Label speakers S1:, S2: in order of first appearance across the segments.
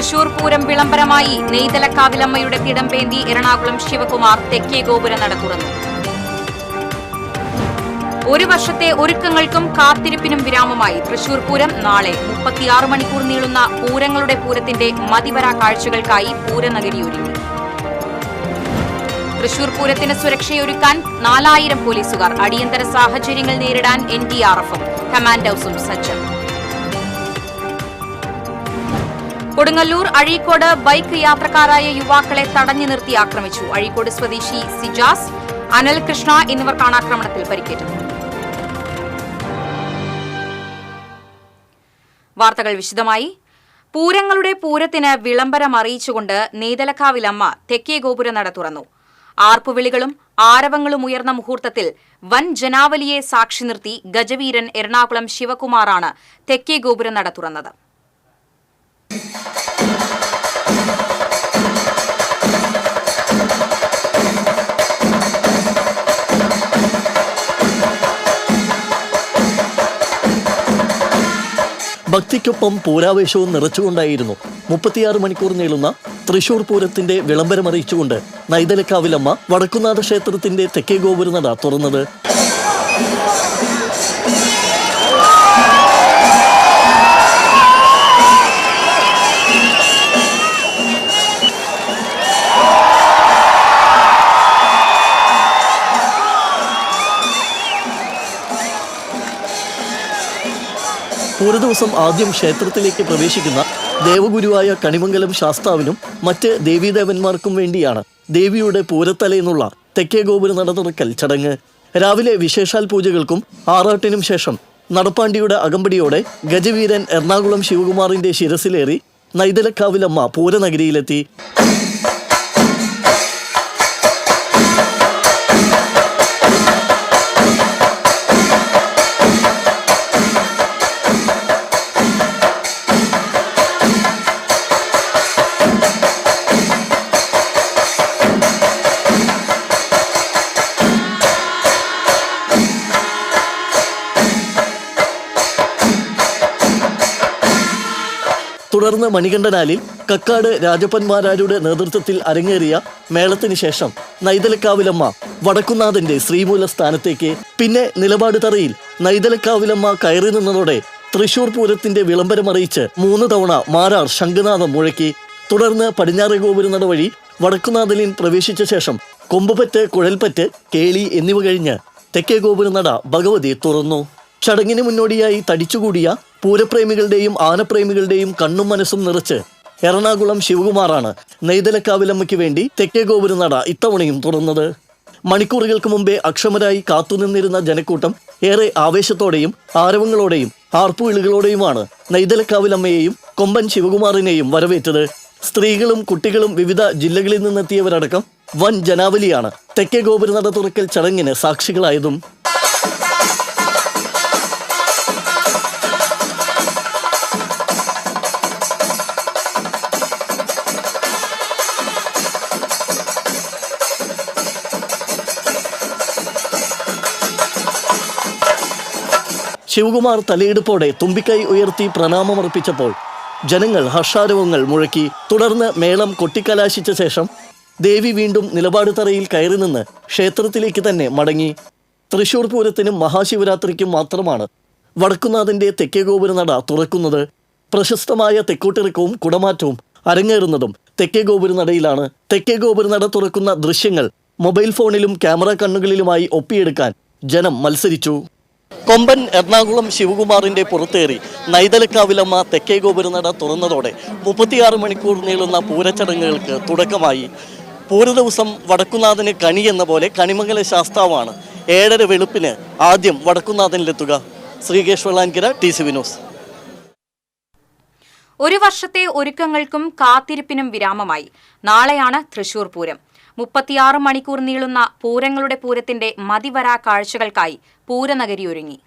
S1: തൃശൂർ പൂരം വിളംബരമായി നെയ്തലക്കാവിലമ്മയുടെ തിടമ്പേന്തി എറണാകുളം ശിവകുമാർ തെക്കേ ഗോപുരനട തുറന്നു. ഒരു വർഷത്തെ ഒരുക്കങ്ങൾക്കും കാത്തിരിപ്പിനും വിരാമമായി തൃശൂർ പൂരം നാളെ. 36 മണിക്കൂർ നീളുന്ന പൂരങ്ങളുടെ പൂരത്തിന്റെ മതിവരാ കാഴ്ചകൾക്കായി പൂരനഗരി ഒരുങ്ങി. തൃശൂർ പൂരത്തിന് സുരക്ഷയൊരുക്കാൻ 4000 പോലീസുകാർ. അടിയന്തര സാഹചര്യങ്ങൾ നേരിടാൻ NDRF-ഉം കമാൻഡോസും സജ്ജം. കൊടുങ്ങല്ലൂർ അഴീക്കോട് ബൈക്ക് യാത്രക്കാരായ യുവാക്കളെ തടഞ്ഞു നിർത്തി ആക്രമിച്ചു. അഴീക്കോട് സ്വദേശി സിജാസ്, അനൽ കൃഷ്ണ എന്നിവർക്കാണ് ആക്രമണത്തിൽ പരിക്കേറ്റത്. വാർത്തകൾ വിശദമായി. പൂരങ്ങളുടെ പൂരത്തിന് വിളംബരം അറിയിച്ചുകൊണ്ട് നെയ്തലക്കാവിലമ്മ തെക്കേ ഗോപുരനട തുറന്നു. ആർപ്പുവിളികളും ആരവങ്ങളും ഉയർന്ന മുഹൂർത്തത്തിൽ വൻ ജനാവലിയെ സാക്ഷി നിർത്തി ഗജവീരൻ എറണാകുളം ശിവകുമാറാണ് തെക്കേ ഗോപുരനട തുറന്നത്.
S2: ഭക്തിക്കൊപ്പം പൂരാവേശവും നിറച്ചുകൊണ്ടായിരുന്നു 36 മണിക്കൂർ നീളുന്ന തൃശൂർ പൂരത്തിന്റെ വിളംബരമറിയിച്ചുകൊണ്ട് നെയ്തലക്കാവിലമ്മ വടക്കുന്നാഥ ക്ഷേത്രത്തിന്റെ തെക്കേ ഗോപുരനട തുറന്നത്. പൂരദിവസം ആദ്യം ക്ഷേത്രത്തിലേക്ക് പ്രവേശിക്കുന്ന ദേവഗുരുവായ കണിമംഗലം ശാസ്താവിനും മറ്റ് ദേവീദേവന്മാർക്കും വേണ്ടിയാണ് ദേവിയുടെ പൂരത്തലേന്നുള്ള തെക്കേ ഗോപുരനട തുറക്കൽ ചടങ്ങ്. രാവിലെ വിശേഷാൽ പൂജകൾക്കും ആറാട്ടിനും ശേഷം നടപ്പാണ്ടിയുടെ അകമ്പടിയോടെ ഗജവീരൻ എറണാകുളം ശിവകുമാറിന്റെ ശിരസിലേറി നെയ്തലക്കാവിലമ്മ പൂരനഗരിയിലെത്തി. തുടർന്ന് മണികണ്ഠനാലിൽ കക്കാട് രാജപ്പന്മാരാരുടെ നേതൃത്വത്തിൽ അരങ്ങേറിയ മേളത്തിന് ശേഷം നെയ്തലക്കാവിലമ്മ വടക്കുന്നാഥന്റെ ശ്രീമൂല സ്ഥാനത്തേക്ക്, പിന്നെ നിലപാട് തറയിൽ നെയ്തലക്കാവിലമ്മ കയറി നിന്നതോടെ തൃശൂർ പൂരത്തിന്റെ വിളംബരമറിയിച്ച് 3 തവണ മാരാർ ശംഖനാഥം മുഴക്കി. തുടർന്ന് പടിഞ്ഞാറേ ഗോപുരനട വഴി വടക്കുന്നാഥലിൽ പ്രവേശിച്ച ശേഷം കൊമ്പുപറ്റ്, കുഴൽപ്പറ്റ്, കേളി എന്നിവ കഴിഞ്ഞ് തെക്കേ ഗോപുരനട ഭഗവതി തുറന്നു. ചടങ്ങിന് മുന്നോടിയായി തടിച്ചുകൂടിയ പൂരപ്രേമികളുടെയും ആനപ്രേമികളുടെയും കണ്ണും മനസ്സും നിറച്ച് എറണാകുളം ശിവകുമാറാണ് നെയ്തലക്കാവിലമ്മയ്ക്ക് വേണ്ടി തെക്കേ ഗോപുരനട ഇത്തവണയും തുറന്നത്. മണിക്കൂറുകൾക്ക് മുമ്പേ അക്ഷമരായി കാത്തുനിന്നിരുന്ന ജനക്കൂട്ടം ഏറെ ആവേശത്തോടെയും ആരവങ്ങളോടെയും ആർപ്പുവിളികളോടെയുമാണ് നെയ്തലക്കാവിലമ്മയെയും കൊമ്പൻ ശിവകുമാറിനെയും വരവേറ്റത്. സ്ത്രീകളും കുട്ടികളും വിവിധ ജില്ലകളിൽ നിന്നെത്തിയവരടക്കം വൻ ജനാവലിയാണ് തെക്കേ ഗോപുരനട തുറക്കൽ ചടങ്ങിന് സാക്ഷികളായതും. ശിവകുമാർ തലയെടുപ്പോടെ തുമ്പിക്കൈ ഉയർത്തി പ്രണാമമർപ്പിച്ചപ്പോൾ ജനങ്ങൾ ഹർഷാരവങ്ങൾ മുഴക്കി. തുടർന്ന് മേളം കൊട്ടിക്കലാശിച്ച ശേഷം ദേവി വീണ്ടും നിലപാട് തറയിൽ കയറി നിന്ന് ക്ഷേത്രത്തിലേക്ക് തന്നെ മടങ്ങി. തൃശൂർ പൂരത്തിനും മഹാശിവരാത്രിക്കും മാത്രമാണ് വടക്കുന്നാഥന്റെ തെക്കേ ഗോപുരനട തുറക്കുന്നത്. പ്രശസ്തമായ തെക്കോട്ടിറക്കവും കുടമാറ്റവും അരങ്ങേറുന്നതും തെക്കേ ഗോപുരനടയിലാണ്. തെക്കേ ഗോപുരനട തുറക്കുന്ന ദൃശ്യങ്ങൾ മൊബൈൽ ഫോണിലും ക്യാമറ കണ്ണുകളിലുമായി ഒപ്പിയെടുക്കാൻ ജനം മത്സരിച്ചു. കൊമ്പൻ എറണാകുളം ശിവകുമാറിന്റെ പുറത്തേറി നെയ്തലക്കാവിലമ്മ തെക്കേ ഗോപുരനട തുറന്നതോടെ 36 മണിക്കൂർ നീളുന്ന പൂരച്ചടങ്ങുകൾക്ക് തുടക്കമായി. പൂരദിവസം വടക്കുന്നാഥന് കണി എന്ന പോലെ കണിമംഗല ശാസ്താവാണ് 7:30 വെളുപ്പിന് ആദ്യം വടക്കുന്നാഥനിലെത്തുക. Sreekesh Vellankara, TCV news.
S1: ഒരു വർഷത്തെ ഒരുക്കങ്ങൾക്കും കാത്തിരിപ്പിനും വിരാമമായി. നാളെയാണ് തൃശൂർ പൂരം. 36 മണിക്കൂർ നീളുന്ന പൂരങ്ങളുടെ പൂരത്തിന്റെ മതിവരാ കാഴ്ചകൾക്കായി പൂരനഗരി ഒരുങ്ങി.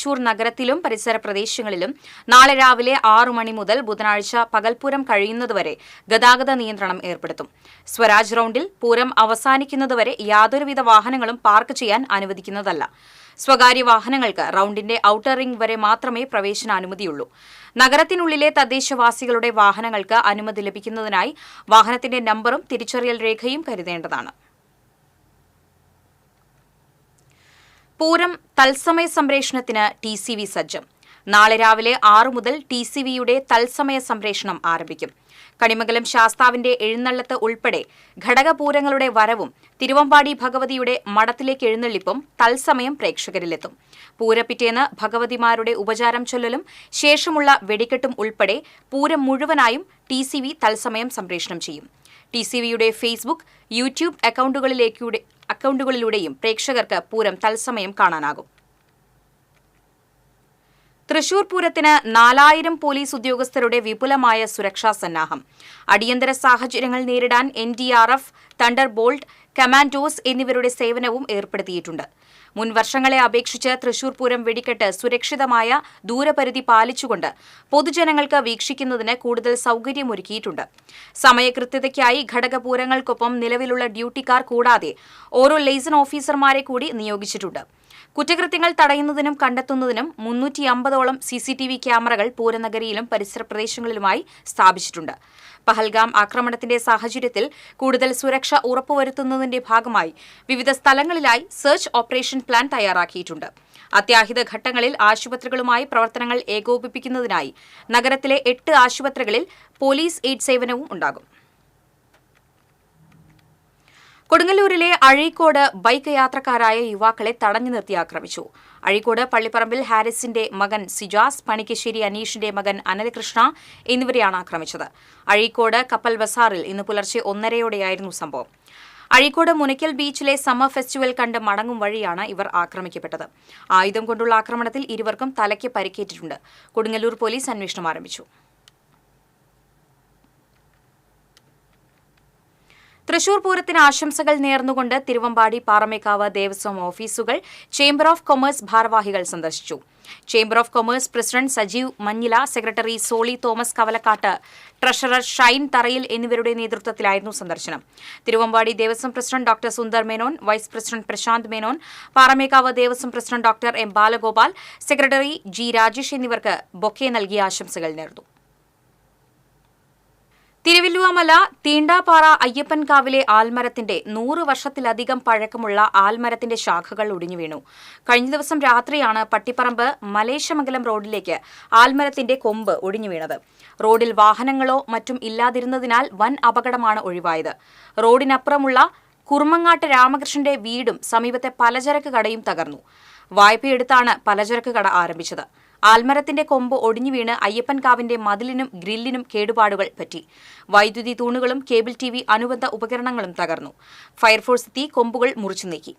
S1: തൃശൂർ നഗരത്തിലും പരിസര പ്രദേശങ്ങളിലും നാളെ രാവിലെ 6 മണി മുതൽ ബുധനാഴ്ച പകൽപൂരം കഴിയുന്നതുവരെ ഗതാഗത നിയന്ത്രണം ഏർപ്പെടുത്തും. സ്വരാജ് റൌണ്ടിൽ പൂരം അവസാനിക്കുന്നതുവരെ യാതൊരുവിധ വാഹനങ്ങളും പാർക്ക് ചെയ്യാൻ അനുവദിക്കുന്നതല്ല. സ്വകാര്യ വാഹനങ്ങൾക്ക് റൌണ്ടിന്റെ ഔട്ടർ റിംഗ് വരെ മാത്രമേ പ്രവേശനാനുമതിയുള്ളൂ. നഗരത്തിനുള്ളിലെ തദ്ദേശവാസികളുടെ വാഹനങ്ങൾക്ക് അനുമതി ലഭിക്കുന്നതിനായി വാഹനത്തിന്റെ നമ്പറും തിരിച്ചറിയൽ രേഖയും കരുതേണ്ടതാണ്. പൂരം തത്സമയ സംപ്രേഷണത്തിന് TCV സജ്ജം. നാളെ രാവിലെ 6 മുതൽ TCVയുടെ തത്സമയ സംപ്രേഷണം ആരംഭിക്കും. കണിമംഗലം ശാസ്താവിന്റെ എഴുന്നള്ളത്ത് ഉൾപ്പെടെ ഘടകപൂരങ്ങളുടെ വരവും തിരുവമ്പാടി ഭഗവതിയുടെ മഠത്തിലേക്ക് എഴുന്നള്ളിപ്പും തത്സമയം പ്രേക്ഷകരിലെത്തും. പൂരപ്പിറ്റേന്ന് ഭഗവതിമാരുടെ ഉപചാരം ചൊല്ലലും ശേഷമുള്ള വെടിക്കെട്ടും ഉൾപ്പെടെ പൂരം മുഴുവനായും TCV തത്സമയം സംപ്രേഷണം ചെയ്യും. TCVയുടെ ഫേസ്ബുക്ക്, യൂട്യൂബ് അക്കൌണ്ടുകളിലൂടെയും പ്രേക്ഷകർക്ക് പൂരം തത്സമയം കാണാനാകും. തൃശൂർ പൂരത്തിന് 4000 പോലീസ് ഉദ്യോഗസ്ഥരുടെ വിപുലമായ സുരക്ഷാ സന്നാഹം. അടിയന്തര സാഹചര്യങ്ങൾ നേരിടാൻ NDRF, തണ്ടർ ബോൾട്ട്, കമാൻഡോസ് എന്നിവരുടെ സേവനവും ഏർപ്പെടുത്തിയിട്ടുണ്ട്. മുൻ വർഷങ്ങളെ അപേക്ഷിച്ച് തൃശൂർ പൂരം വെടിക്കെട്ട് സുരക്ഷിതമായ ദൂരപരിധി പാലിച്ചുകൊണ്ട് പൊതുജനങ്ങൾക്ക് വീക്ഷിക്കുന്നതിന് കൂടുതൽ സൌകര്യമൊരുക്കിയിട്ടുണ്ട്. സമയകൃത്യതയ്ക്കായി ഘടകപൂരങ്ങൾക്കൊപ്പം നിലവിലുള്ള ഡ്യൂട്ടിക്കാർ കൂടാതെ ഓരോ ലെയ്സൺ ഓഫീസർമാരെ കൂടി നിയോഗിച്ചിട്ടുണ്ട്. കുറ്റകൃത്യങ്ങൾ തടയുന്നതിനും കണ്ടെത്തുന്നതിനും 350ഓളം CCTV ക്യാമറകൾ പൂരനഗരിയിലും പരിസര പ്രദേശങ്ങളിലുമായി സ്ഥാപിച്ചിട്ടുണ്ട്. പഹൽഗാം ആക്രമണത്തിന്റെ സാഹചര്യത്തിൽ കൂടുതൽ സുരക്ഷ ഉറപ്പുവരുത്തുന്നതിന്റെ ഭാഗമായി വിവിധ സ്ഥലങ്ങളിലായി സെർച്ച് ഓപ്പറേഷൻ പ്ലാൻ തയ്യാറാക്കിയിട്ടുണ്ട്. അത്യാഹിത ഘട്ടങ്ങളിൽ ആശുപത്രികളുമായി പ്രവർത്തനങ്ങൾ ഏകോപിപ്പിക്കുന്നതിനായി നഗരത്തിലെ 8 ആശുപത്രികളിൽ പോലീസ് എയ്ഡ് സേവനവും ഉണ്ടാകും. കൊടുങ്ങല്ലൂരിലെ അഴീക്കോട് ബൈക്ക് യാത്രക്കാരായ യുവാക്കളെ തടഞ്ഞു നിർത്തി ആക്രമിച്ചു. അഴീക്കോട് പള്ളിപ്പറമ്പിൽ ഹാരിസിന്റെ മകൻ സിജാസ്, പണിക്കശ്ശേരി അനീഷിന്റെ മകൻ അനലകൃഷ്ണ എന്നിവരെയാണ് ആക്രമിച്ചത്. അഴീക്കോട് കപ്പൽ ബസാറിൽ ഇന്ന് പുലർച്ചെ 1:30യോടെയായിരുന്നു സംഭവം. അഴീക്കോട് മുനയ്ക്കൽ ബീച്ചിലെ സമ്മർ ഫെസ്റ്റിവൽ കണ്ട് മടങ്ങും വഴിയാണ് ഇവർ ആക്രമിക്കപ്പെട്ടത്. ആയുധം കൊണ്ടുള്ള ആക്രമണത്തിൽ ഇരുവർക്കും തലയ്ക്ക് പരിക്കേറ്റിട്ടുണ്ട്. കൊടുങ്ങല്ലൂർ പോലീസ് അന്വേഷണം ആരംഭിച്ചു. തൃശൂർ പൂരത്തിന് ആശംസകൾ നേർന്നുകൊണ്ട് തിരുവമ്പാടി പാറമേക്കാവ് ദേവസ്വം ഓഫീസുകൾ ചേംബർ ഓഫ് കൊമേഴ്സ് ഭാരവാഹികൾ സന്ദർശിച്ചു. Chamber of commerce president Sajeev Manjila, secretary Soly Thomas Kavalakkattu, treasurer Shine Tharayil എന്നിവരുടെ നേതൃത്വത്തിലായിരുന്നു സന്ദർശനം. Thiruvambadi Devaswom president doctor Sundar Menon, vice president Prashanth Menon, Paramekkavu Devaswom president doctor M. Balagopal, secretary G. Rajesh എന്നിവർക്ക് ബൊക്കെ നൽകി ആശംസകൾ നേർന്നു. തിരുവല്ലുവാമല തീണ്ടാപ്പാറ അയ്യപ്പൻകാവിലെ ആൽമരത്തിന്റെ 100 വർഷത്തിലധികം പഴക്കമുള്ള ആൽമരത്തിന്റെ ശാഖകൾ ഒടിഞ്ഞു വീണു. കഴിഞ്ഞ ദിവസം രാത്രിയാണ് പട്ടിപ്പറമ്പ് മലേശമംഗലം റോഡിലേക്ക് ആൽമരത്തിന്റെ കൊമ്പ് ഒടിഞ്ഞു വീണത്. റോഡിൽ വാഹനങ്ങളോ മറ്റും ഇല്ലാതിരുന്നതിനാൽ വൻ അപകടമാണ് ഒഴിവായത്. റോഡിനപ്പുറമുള്ള കുറുമങ്ങാട്ട് രാമകൃഷ്ണന്റെ വീടും സമീപത്തെ പലചരക്ക് കടയും തകർന്നു. വായ്പയെടുത്താണ് പലചരക്ക് കട ആരംഭിച്ചത്. ആൽമരത്തിന്റെ കൊമ്പ് ഒടിഞ്ഞു വീണ് അയ്യപ്പൻകാവിന്റെ മതിലിനും ഗ്രില്ലിനും കേടുപാടുകൾ പറ്റി. വൈദ്യുതി തൂണുകളും കേബിൾ TV അനുബന്ധ ഉപകരണങ്ങളും തകർന്നു. ഫയർഫോഴ്സ് എത്തി കൊമ്പുകൾ മുറിച്ചു നീക്കി.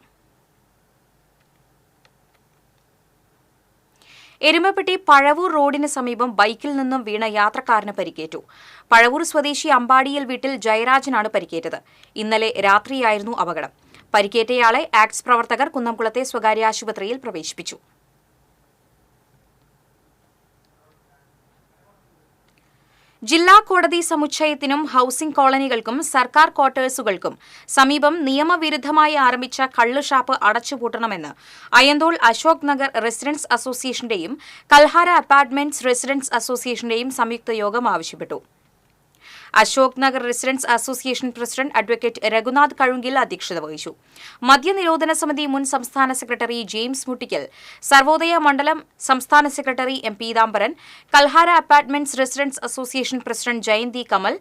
S1: എരുമപ്പെട്ടി പഴവൂർ റോഡിന് സമീപം ബൈക്കിൽ നിന്നും വീണ യാത്രക്കാരന് പരിക്കേറ്റു. പഴവൂർ സ്വദേശി അമ്പാടിയിൽ വീട്ടിൽ ജയരാജനാണ് പരിക്കേറ്റത്. ഇന്നലെ രാത്രിയായിരുന്നു അപകടം. പരിക്കേറ്റയാളെ ആക്ട്സ് പ്രവർത്തകർ കുന്നംകുളത്തെ സ്വകാര്യ ആശുപത്രിയിൽ പ്രവേശിപ്പിച്ചു. ജില്ലാ കോടതി സമുച്ചയത്തിനും ഹൌസിംഗ് കോളനികൾക്കും സർക്കാർ ക്വാർട്ടേഴ്സുകൾക്കും സമീപം നിയമവിരുദ്ധമായി ആരംഭിച്ച കള്ളുഷാപ്പ് അടച്ചുപൂട്ടണമെന്ന് അയ്യന്തോൾ അശോക് നഗർ റെസിഡൻസ് അസോസിയേഷന്റെയും കൽഹാര അപ്പാർട്ട്മെന്റ്സ് റെസിഡൻസ് അസോസിയേഷന്റെയും സംയുക്ത യോഗം ആവശ്യപ്പെട്ടു. Ashok Nagar residents association president advocate Raghunath Kazhungil അധ്യക്ഷത വഹിച്ചു. മദ്യനിരോധന സമിതി മുൻ സംസ്ഥാന സെക്രട്ടറി ജെയിംസ് മുട്ടിക്കൽ, സർവോദയ മണ്ഡലം സംസ്ഥാന secretary M. Peethambaran, Kalhara apartments residents association president Jayanthi Kamal,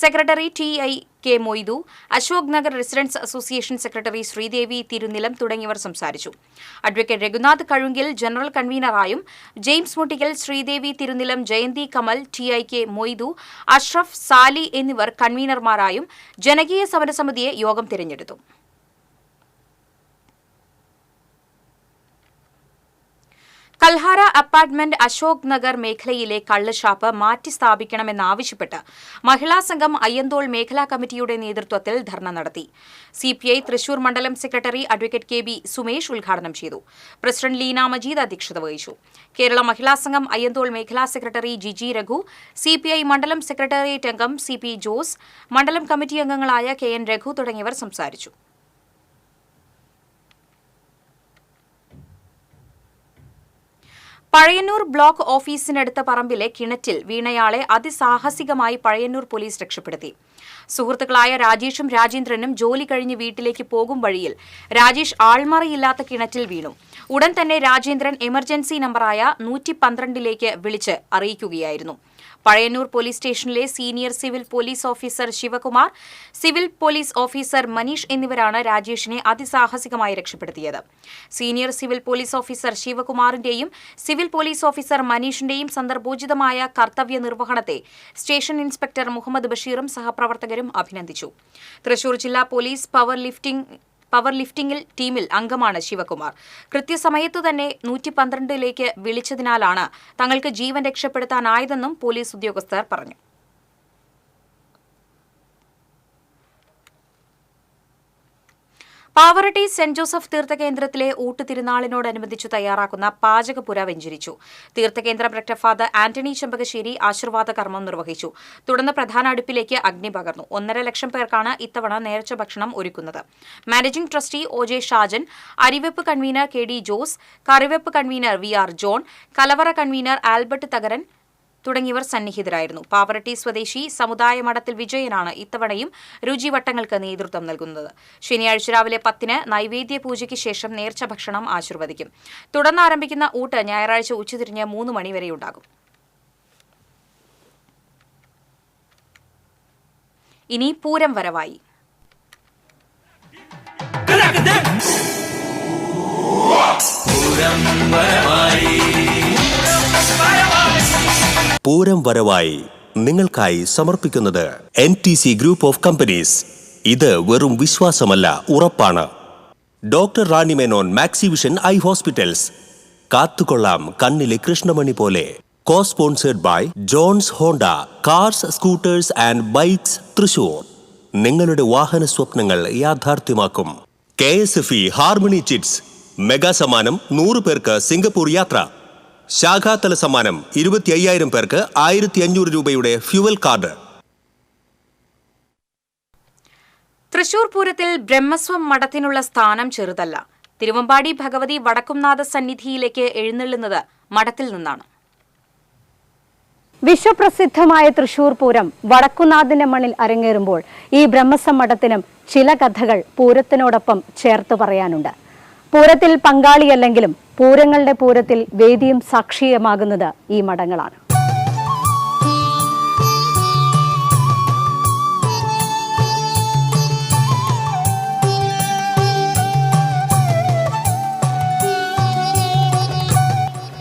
S1: secretary T.I.K. Moidu, Ashok Nagar residents association secretary Sreedevi Thirunilam തുടങ്ങിയവർ സംസാരിച്ചു. അഡ്വക്കേറ്റ് രഘുനാഥ് കഴുങ്കിൽ ജനറൽ കൺവീനറായും ജെയിംസ് മുട്ടിക്കൽ, ശ്രീദേവി തിരുനിലം, ജയന്തി കമൽ, T.I.K. മൊയ്തു, അഷ്റഫ്, സാലി എന്നിവർ കൺവീനർമാരായും ജനകീയ സമരസമിതിയെ യോഗം തിരഞ്ഞെടുത്തു. കൽഹാര അപ്പാർട്ട്മെന്റ് അശോക് നഗർ മേഖലയിലെ കള്ളുഷാപ്പ് മാറ്റി സ്ഥാപിക്കണമെന്നാവശ്യപ്പെട്ട് മഹിളാ സംഘം അയ്യന്തോൾ മേഖലാ കമ്മിറ്റിയുടെ നേതൃത്വത്തിൽ ധർണ നടത്തി. സിപിഐ തൃശൂർ മണ്ഡലം secretary advocate K B Sumesh ഉദ്ഘാടനം ചെയ്തു. പ്രസിഡന്റ് ലീന മജീദ് അധ്യക്ഷത വഹിച്ചു. കേരള മഹിളാ സംഘം അയ്യന്തോൾ മേഖലാ സെക്രട്ടറി ജിജി രഘു, സിപിഐ മണ്ഡലം സെക്രട്ടേറിയറ്റ് അംഗം സി പി ജോസ്, മണ്ഡലം കമ്മിറ്റി അംഗങ്ങളായ കെ എൻ രഘു തുടങ്ങിയവർ സംസാരിച്ചു. പഴയന്നൂർ ബ്ലോക്ക് ഓഫീസിനടുത്ത പറമ്പിലെ കിണറ്റിൽ വീണയാളെ അതിസാഹസികമായി പഴയന്നൂർ പോലീസ് രക്ഷപ്പെടുത്തി. സുഹൃത്തുക്കളായ രാജേഷും രാജേന്ദ്രനും ജോലി കഴിഞ്ഞ് വീട്ടിലേക്ക് പോകും വഴിയിൽ രാജേഷ് ആൾമറയില്ലാത്ത കിണറ്റിൽ വീണു. ഉടൻ തന്നെ രാജേന്ദ്രൻ എമർജൻസി നമ്പറായ 112ലേക്ക് വിളിച്ച് അറിയിക്കുകയായിരുന്നു. പഴയന്നൂർ പോലീസ് സ്റ്റേഷനിലെ senior civil police officer Sivakumar, civil police officer Maneesh എന്നിവരാണ് രാജേഷിനെ അതിസാഹസികമായി രക്ഷപ്പെടുത്തിയത്. സീനിയർ സിവിൽ പോലീസ് ഓഫീസർ ശിവകുമാറിന്റെയും സിവിൽ പോലീസ് ഓഫീസർ മനീഷിന്റെയും സന്ദർഭോചിതമായ കർത്തവ്യ നിർവഹണത്തെ സ്റ്റേഷൻ ഇൻസ്പെക്ടർ മുഹമ്മദ് ബഷീറും സഹപ്രവർത്തകരും അഭിനന്ദിച്ചു. തൃശൂർ ജില്ലാ പോലീസ് പവർ ലിഫ്റ്റിംഗ് ടീമിൽ അംഗമാണ് ശിവകുമാർ. കൃത്യസമയത്തു തന്നെ 112ലേക്ക് വിളിച്ചതിനാലാണ് തങ്ങൾക്ക് ജീവൻ രക്ഷപ്പെടുത്താനായതെന്നും പോലീസ് ഉദ്യോഗസ്ഥർ പറഞ്ഞു. പാവറട്ടി സെന്റ് ജോസഫ് തീർത്ഥകേന്ദ്രത്തിലെ ഊട്ടുതിരുനാളിനോടനുബന്ധിച്ചു തയ്യാറാക്കുന്ന പാചകപ്പുര വെഞ്ചരിച്ചു. തീർത്ഥകേന്ദ്രം റെക്ടർ ഫാദർ ആന്റണി ചെമ്പകശ്ശേരി ആശീർവാദ കർമ്മം നിർവഹിച്ചു. തുടർന്ന് പ്രധാന അടുപ്പിലേക്ക് അഗ്നി പകർന്നു. 1.5 ലക്ഷം പേർക്കാണ് ഇത്തവണ നേർച്ച ഭക്ഷണം ഒരുക്കുന്നത്. Managing trustee O J Shajan, അരിവെപ്പ് കൺവീനർ കെ ഡി ജോസ്, കറിവെപ്പ് കൺവീനർ വി ആർ ജോൺ, കലവറ കൺവീനർ ആൽബർട്ട് തകരൻ തുടങ്ങിയവർ സന്നിഹിതരായിരുന്നു. പാവറട്ടി സ്വദേശി സമുദായ മഠത്തിൽ വിജയനാണ് ഇത്തവണയും രുചിവട്ടങ്ങൾക്ക് നേതൃത്വം നൽകുന്നത്. ശനിയാഴ്ച രാവിലെ 10-ന് നൈവേദ്യ പൂജയ്ക്ക് ശേഷം നേർച്ച ഭക്ഷണം ആശീർവദിക്കും. തുടർന്ന് ആരംഭിക്കുന്ന ഊട്ട് ഞായറാഴ്ച ഉച്ചതിരിഞ്ഞ് 3 മണി വരെയുണ്ടാകും. ഇനി പൂരം വരവായി.
S3: പൂരം വരവായി നിങ്ങൾക്കായി സമർപ്പിക്കുന്നത് NTC ഗ്രൂപ്പ് ഓഫ് കമ്പനീസ്. ഇത് വെറും വിശ്വാസമല്ല, ഉറപ്പാണ്. Doctor Rani Menon Maxivision eye hospitals. കാത്തുകൊള്ളാം കണ്ണിലെ കൃഷ്ണമണി പോലെ. Co sponsored by Johns Honda cars, scooters and bikes Thrissur. നിങ്ങളുടെ വാഹന സ്വപ്നങ്ങൾ യാഥാർത്ഥ്യമാക്കും. KSFE ഹാർമണി ചിറ്റ്സ് മെഗാ സമ്മാനം 100 പേർക്ക് സിംഗപ്പൂർ യാത്ര. ശാഖാതല സമ്മാനം 25,000 പേർക്ക് 1,500 രൂപയുടെ ഫ്യൂവൽ കാർഡ്.
S1: തൃശൂർ പൂരത്തിൽ ബ്രഹ്മസ്വം മഠത്തിനുള്ള സ്ഥാനം ചെറുതല്ല. തിരുവമ്പാടി ഭഗവതി വടക്കുംനാഥ സന്നിധിയിലേക്ക് എഴുന്നള്ളുന്നത് മഠത്തിൽ നിന്നാണ്.
S4: വിശ്വപ്രസിദ്ധമായ തൃശൂർ പൂരം വടക്കുനാഥിന്റെ മണ്ണിൽ അരങ്ങേറുമ്പോൾ ഈ ബ്രഹ്മസ്വം മഠത്തിനും ചില കഥകൾ പൂരത്തിനോടൊപ്പം ചേർത്ത് പറയാനുണ്ട്. പൂരത്തിൽ പങ്കാളിയല്ലെങ്കിലും പൂരങ്ങളുടെ പൂരത്തിൽ വേദിയും സാക്ഷിയമാകുന്നത് ഈ മഠങ്ങളാണ്.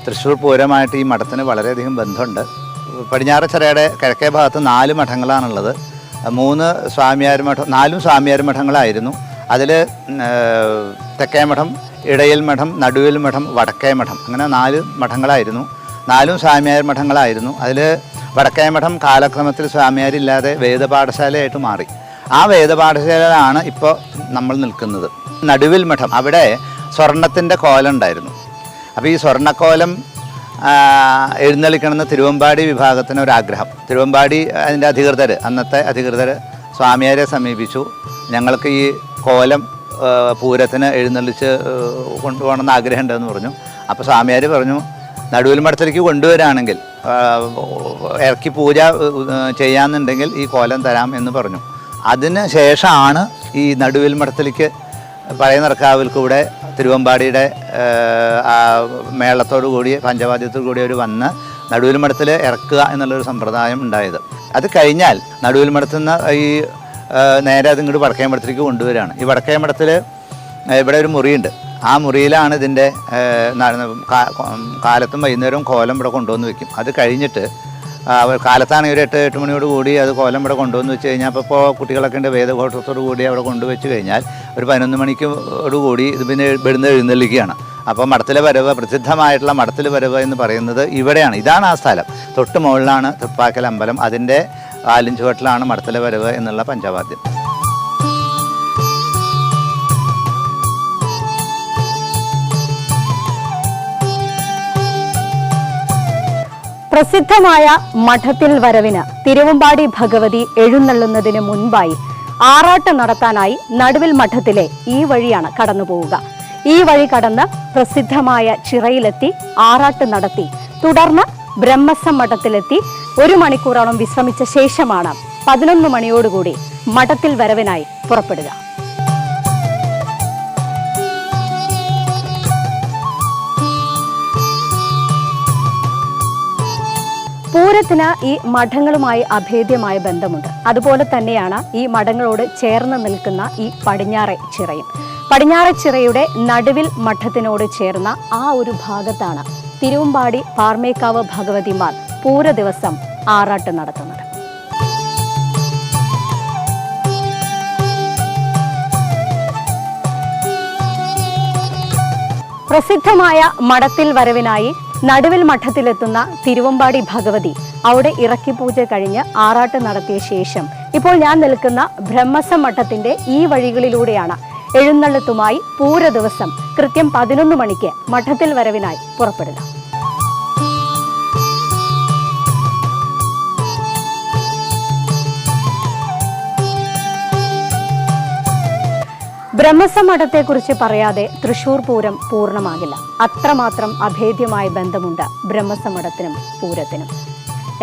S5: തൃശ്ശൂർ പൂരമായിട്ട് ഈ മഠത്തിന് വളരെയധികം ബന്ധമുണ്ട്. പടിഞ്ഞാറച്ചരയുടെ കിഴക്കേ ഭാഗത്ത് 4 മഠങ്ങളാണുള്ളത്. 4 സ്വാമിയാർ മഠങ്ങളായിരുന്നു. അതിൽ തെക്കേ മഠം, ഇടയിൽ മഠം, നടുവിൽ മഠം, വടക്കേ മഠം, അങ്ങനെ 4 മഠങ്ങളായിരുന്നു. 4 സ്വാമിയാർ മഠങ്ങളായിരുന്നു. അതിൽ വടക്കേ മഠം കാലക്രമത്തിൽ സ്വാമിയാരില്ലാതെ വേദപാഠശാലയായിട്ട് മാറി. ആ വേദപാഠശാലയിലാണ് ഇപ്പോൾ നമ്മൾ നിൽക്കുന്നത്. നടുവിൽ മഠം, അവിടെ സ്വർണത്തിൻ്റെ കോലം ഉണ്ടായിരുന്നു. അപ്പോൾ ഈ സ്വർണ്ണക്കോലം എഴുന്നള്ളിക്കണമെന്ന് തിരുവമ്പാടി വിഭാഗത്തിന് ഒരാഗ്രഹം. തിരുവമ്പാടി അതിൻ്റെ അന്നത്തെ അധികൃതർ സ്വാമിയാരെ സമീപിച്ചു. ഞങ്ങൾക്ക് ഈ കോലം പൂരത്തിന് എഴുന്നള്ളിച്ച് കൊണ്ടുപോകണമെന്ന് ആഗ്രഹമുണ്ടെന്ന് പറഞ്ഞു. അപ്പോൾ സ്വാമിയാർ പറഞ്ഞു, നടുവിൽ മഠത്തിലേക്ക് കൊണ്ടുവരാണെങ്കിൽ ഇറക്കി പൂജ ചെയ്യാമെന്നുണ്ടെങ്കിൽ ഈ കോലം തരാം എന്ന് പറഞ്ഞു. അതിന് ശേഷമാണ് ഈ നടുവിൽ മഠത്തിലേക്ക് പഴയ നടക്കാവിൽ കൂടെ തിരുവമ്പാടിയുടെ മേളത്തോടു കൂടി പഞ്ചവാദ്യത്തോടു കൂടി അവർ വന്ന് നടുവിൽ മഠത്തിൽ ഇറക്കുക എന്നുള്ളൊരു സമ്പ്രദായം ഉണ്ടായത്. അത് കഴിഞ്ഞാൽ നടുവിൽ മഠത്തിൽ നിന്ന് ഈ നേരെ അത് ഇങ്ങോട്ട് വടക്കേ മഠത്തിലേക്ക് കൊണ്ടുവരികയാണ്. ഈ വടക്കേ മഠത്തിൽ ഇവിടെ ഒരു മുറിയുണ്ട്. ആ മുറിയിലാണ് ഇതിൻ്റെ കാലത്തും വൈകുന്നേരവും കോലം ഇവിടെ കൊണ്ടുവന്ന് വെക്കും. അത് കഴിഞ്ഞിട്ട് കാലത്താണെങ്കിൽ ഒരു 8 മണിയോട് കൂടി അത് കോലം ഇവിടെ കൊണ്ടുവന്ന് വെച്ച് കഴിഞ്ഞാൽ ഇപ്പോൾ കുട്ടികളൊക്കെ ഉണ്ട് വേദഘോഷത്തോടു കൂടി അവിടെ കൊണ്ടുവച്ച് കഴിഞ്ഞാൽ ഒരു 11 മണിക്കോട് കൂടി ഇത് പിന്നെ ഇവിടുന്ന് എഴുന്നള്ളിക്കുകയാണ്. അപ്പോൾ മടത്തിലെ വരവ്, പ്രസിദ്ധമായിട്ടുള്ള മടത്തിലെ വരവ് എന്ന് പറയുന്നത് ഇവിടെയാണ്. ഇതാണ് ആ സ്ഥലം. തൊട്ട് മുകളിലാണ് തൃപ്പാക്കൽ അമ്പലം. അതിൻ്റെ ആലിൻചുവട്ടിലാണ് മടത്തിലെ വരവ് എന്നുള്ള പഞ്ചവാദ്യം.
S4: പ്രസിദ്ധമായ മഠത്തിൽ വരവിന് തിരുവമ്പാടി ഭഗവതി എഴുന്നള്ളുന്നതിന് മുൻപായി ആറാട്ട് നടത്താനായി നടുവിൽ മഠത്തിലെ ഈ വഴിയാണ് കടന്നുപോവുക. ഈ വഴി കടന്ന് പ്രസിദ്ധമായ ചിറയിലെത്തി ആറാട്ട് നടത്തി തുടർന്ന് ബ്രഹ്മസം മഠത്തിലെത്തി 1 മണിക്കൂറോളം വിശ്രമിച്ച ശേഷമാണ് 11 മണിയോടുകൂടി മഠത്തിൽ വരവിനായി പുറപ്പെടുക. പൂരത്തിന് ഈ മഠങ്ങളുമായി അഭേദ്യമായ ബന്ധമുണ്ട്. അതുപോലെ തന്നെയാണ് ഈ മഠങ്ങളോട് ചേർന്ന് നിൽക്കുന്ന ഈ പടിഞ്ഞാറെ ചിറയും. പടിഞ്ഞാറെ ചിറയുടെ നടുവിൽ മഠത്തിനോട് ചേർന്ന ആ ഒരു ഭാഗത്താണ് തിരുവമ്പാടി പാർമേക്കാവ് ഭഗവതിമാർ പൂര ദിവസം ആറാട്ട് നടത്തുന്നത്. പ്രസിദ്ധമായ മഠത്തിൽ വരവിനായി നടുവിൽ മഠത്തിലെത്തുന്ന തിരുവമ്പാടി ഭഗവതി അവിടെ ഇറക്കി പൂജ കഴിഞ്ഞ് ആറാട്ട് നടത്തിയ ശേഷം ഇപ്പോൾ ഞാൻ നിൽക്കുന്ന ബ്രഹ്മസം മഠത്തിന്റെ ഈ വഴികളിലൂടെയാണ് എഴുന്നള്ളത്തുമായി പൂര ദിവസം കൃത്യം 11 മണിക്ക് മഠത്തിൽ വരവിനായി പുറപ്പെടുക. ബ്രഹ്മസം മഠത്തെക്കുറിച്ച് പറയാതെ തൃശൂർ പൂരം പൂർണ്ണമാകില്ല. അത്രമാത്രം അഭേദ്യമായ ബന്ധമുണ്ട് ബ്രഹ്മസം മഠത്തിനും പൂരത്തിനും.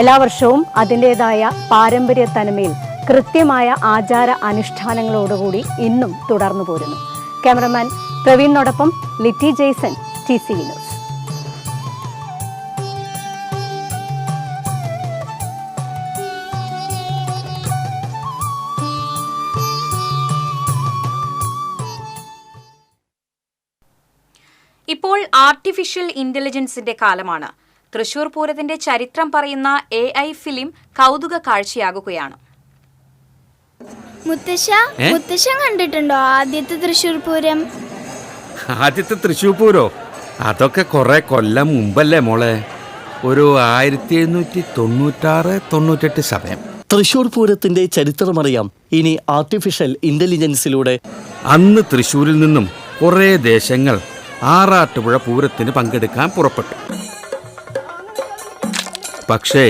S4: എല്ലാ വർഷവും അതിൻ്റെതായ പാരമ്പര്യ തനിമയിൽ കൃത്യമായ ആചാര അനുഷ്ഠാനങ്ങളോടുകൂടി ഇന്നും തുടർന്നു പോരുന്നു. ക്യാമറമാൻ പ്രവീണിനോടൊപ്പം ലിറ്റി ജെയ്സൺ, TCV ന്യൂസ്.
S1: ഇപ്പോൾ ആർട്ടിഫിഷ്യൽ ഇന്റലിജൻസിന്റെ കാലമാണ്. തൃശൂർ പൂരത്തിന്റെ ചരിത്രം പറയുന്ന AI ഫിലിം കൗതുക കാഴ്ചയാകുകയാണ്.
S6: മുത്തശ്ശൻ കണ്ടിട്ടുണ്ടോ ആദ്യത്തെ തൃശൂർ പൂരം?
S7: ആദ്യത്തെ തൃശൂർ പൂരോ? അതൊക്കെ കുറെ കൊല്ലം മുമ്പല്ലേ മോളെ. ഒരു 1796-98 സമയം.
S2: തൃശൂർ പൂരത്തിന്റെ ചരിത്രമറിയാം ഇനി ആർട്ടിഫിഷ്യൽ ഇന്റലിജൻസിലൂടെ.
S7: അന്ന് തൃശൂരിൽ നിന്നും കുറെ ദേശങ്ങൾ ആറാട്ടുപുഴ പൂരത്തിന് പങ്കെടുക്കാൻ പുറപ്പെട്ടു. പക്ഷേ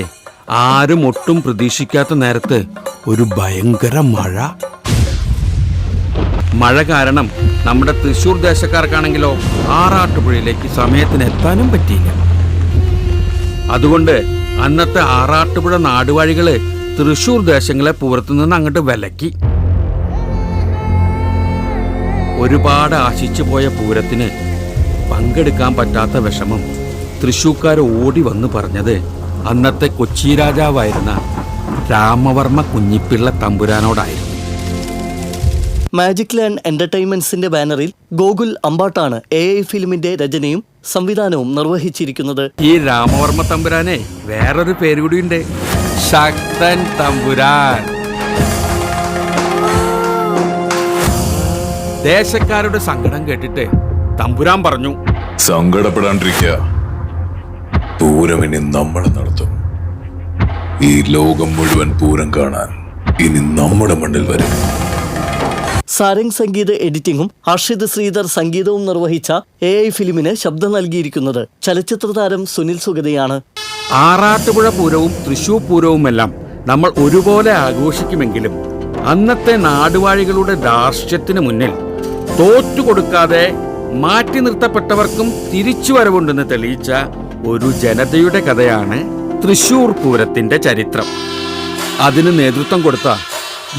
S7: ആരും ഒട്ടും പ്രതീക്ഷിക്കാത്ത നേരത്ത് ഒരു ഭയങ്കര മഴ കാരണം നമ്മുടെ തൃശൂർ ദേശക്കാർക്കാണെങ്കിലോ ആറാട്ടുപുഴയിലേക്ക് സമയത്തിന് എത്താനും പറ്റിയില്ല. അതുകൊണ്ട് അന്നത്തെ ആറാട്ടുപുഴ നാടുവാഴികള് തൃശൂർ ദേശങ്ങളെ പൂരത്തു നിന്ന് അങ്ങോട്ട് വിലക്കി. ഒരുപാട് ആശിച്ചു പോയ പൂരത്തിന് പങ്കെടുക്കാൻ പറ്റാത്ത വിഷമം തൃശൂർക്കാർ ഓടി വന്ന് പറഞ്ഞത് അന്നത്തെ കൊച്ചി രാജാവായിരുന്ന രാമവർമ്മ കുഞ്ഞിപ്പിള്ള തമ്പുരാനോടായിരുന്നു.
S2: മാജിക് ലാൻഡ് എന്റർടൈൻമെന്റ്സിന്റെ ബാനറിൽ ഗോകുൽ അമ്പാട്ടാണ് AI ഫിലിമിന്റെ രചനയും സംവിധാനവും നിർവഹിച്ചിരിക്കുന്നത്.
S7: ഈ രാമവർമ്മ തമ്പുരാനെ വേറൊരു പേരുകൂടിയുണ്ട്, ശക്തൻ തമ്പുരാൻ. ദേശക്കാരുടെ സങ്കടം കേട്ടിട്ട് തമ്പുരാൻ പറഞ്ഞു,
S8: സങ്കടപ്പെടാണ്ടിരിക്കുക, പൂരം ഇനി നമ്മൾ നടത്തും. ഈ ലോകം മുഴുവൻ പൂരം കാണാൻ ഇനി നമ്മുടെ മണ്ണിൽ വരും.
S2: സാരംഗ് സംഗീത എഡിറ്റിംഗും ഹർഷിത് ശ്രീധർ സംഗീതവും നിർവഹിച്ച AI ഫിലിമിന് ശബ്ദം നൽകിയിരിക്കുന്നത് ചലച്ചിത്ര താരം സുനിൽ സുഗതയാണ്.
S7: ആറാട്ടുപുഴ പൂരവും തൃശൂർ പൂരവുമെല്ലാം നമ്മൾ ഒരുപോലെ ആഘോഷിക്കുമെങ്കിലും അന്നത്തെ നാടുവാഴികളുടെ ധാർഷ്ട്യത്തിന് മുന്നിൽ തോറ്റുകൊടുക്കാതെ മാറ്റി നിർത്തപ്പെട്ടവർക്കും തിരിച്ചുവരവുണ്ടെന്ന് തെളിയിച്ച ഒരു ജനതയുടെ കഥയാണ് തൃശൂർ പൂരത്തിന്റെ ചരിത്രം. അതിന് നേതൃത്വം കൊടുത്ത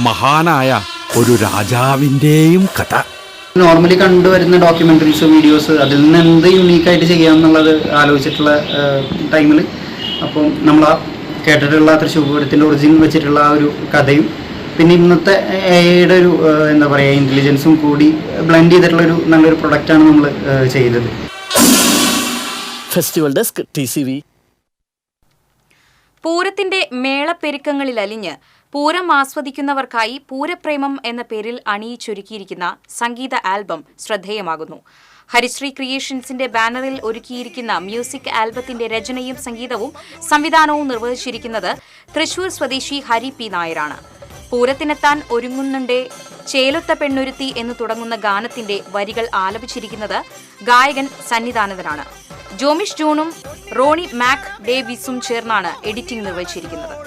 S7: മഹാനായ ഒരു രാജാവിൻ്റെയും കഥ.
S9: നോർമലി കണ്ടുവരുന്ന ഡോക്യുമെൻ്ററീസ്, വീഡിയോസ്, അതിൽ നിന്ന് എന്ത് യുണീക്കായിട്ട് ചെയ്യാമെന്നുള്ളത് ആലോചിച്ചിട്ടുള്ള ടൈമിൽ അപ്പം നമ്മൾ കേട്ടിട്ടുള്ള തൃശ്ശൂർ പൂരത്തിൻ്റെ ഒറിജിൻ വെച്ചിട്ടുള്ള ആ ഒരു കഥയും പിന്നെ ഇന്നത്തെ AI-യുടെ ഒരു എന്താ പറയുക ഇൻ്റലിജൻസും കൂടി ബ്ലെൻഡ് ചെയ്തിട്ടുള്ളൊരു നല്ലൊരു പ്രൊഡക്റ്റാണ് നമ്മൾ ചെയ്തത്.
S2: Festival desk, TCV.
S1: പൂരത്തിന്റെ മേളപ്പെരുക്കങ്ങളിൽ അലിഞ്ഞ് പൂരം ആസ്വദിക്കുന്നവർക്കായി പൂരപ്രേമം എന്ന പേരിൽ അണിയിച്ചൊരുക്കിയിരിക്കുന്ന സംഗീത ആൽബം ശ്രദ്ധേയമാകുന്നു. ഹരിശ്രീ ക്രിയേഷൻസിന്റെ ബാനറിൽ ഒരുക്കിയിരിക്കുന്ന മ്യൂസിക് ആൽബത്തിന്റെ രചനയും സംഗീതവും സംവിധാനവും നിർവഹിച്ചിരിക്കുന്നത് തൃശൂർ സ്വദേശി ഹരി പി നായരാണ്. പൂരത്തിനെത്താൻ ഒരുങ്ങുന്നുണ്ടേ ചേലൊത്ത പെണ്ണൊരുത്തി എന്ന് തുടങ്ങുന്ന ഗാനത്തിന്റെ വരികൾ ആലപിച്ചിരിക്കുന്നത് ഗായകൻ സന്നിധാനതനാണ്. ജോമിഷ് ജോണും റോണി മാക് ഡേവിസും ചേർന്നാണ് എഡിറ്റിംഗ് നിർവഹിച്ചിരിക്കുന്നത്.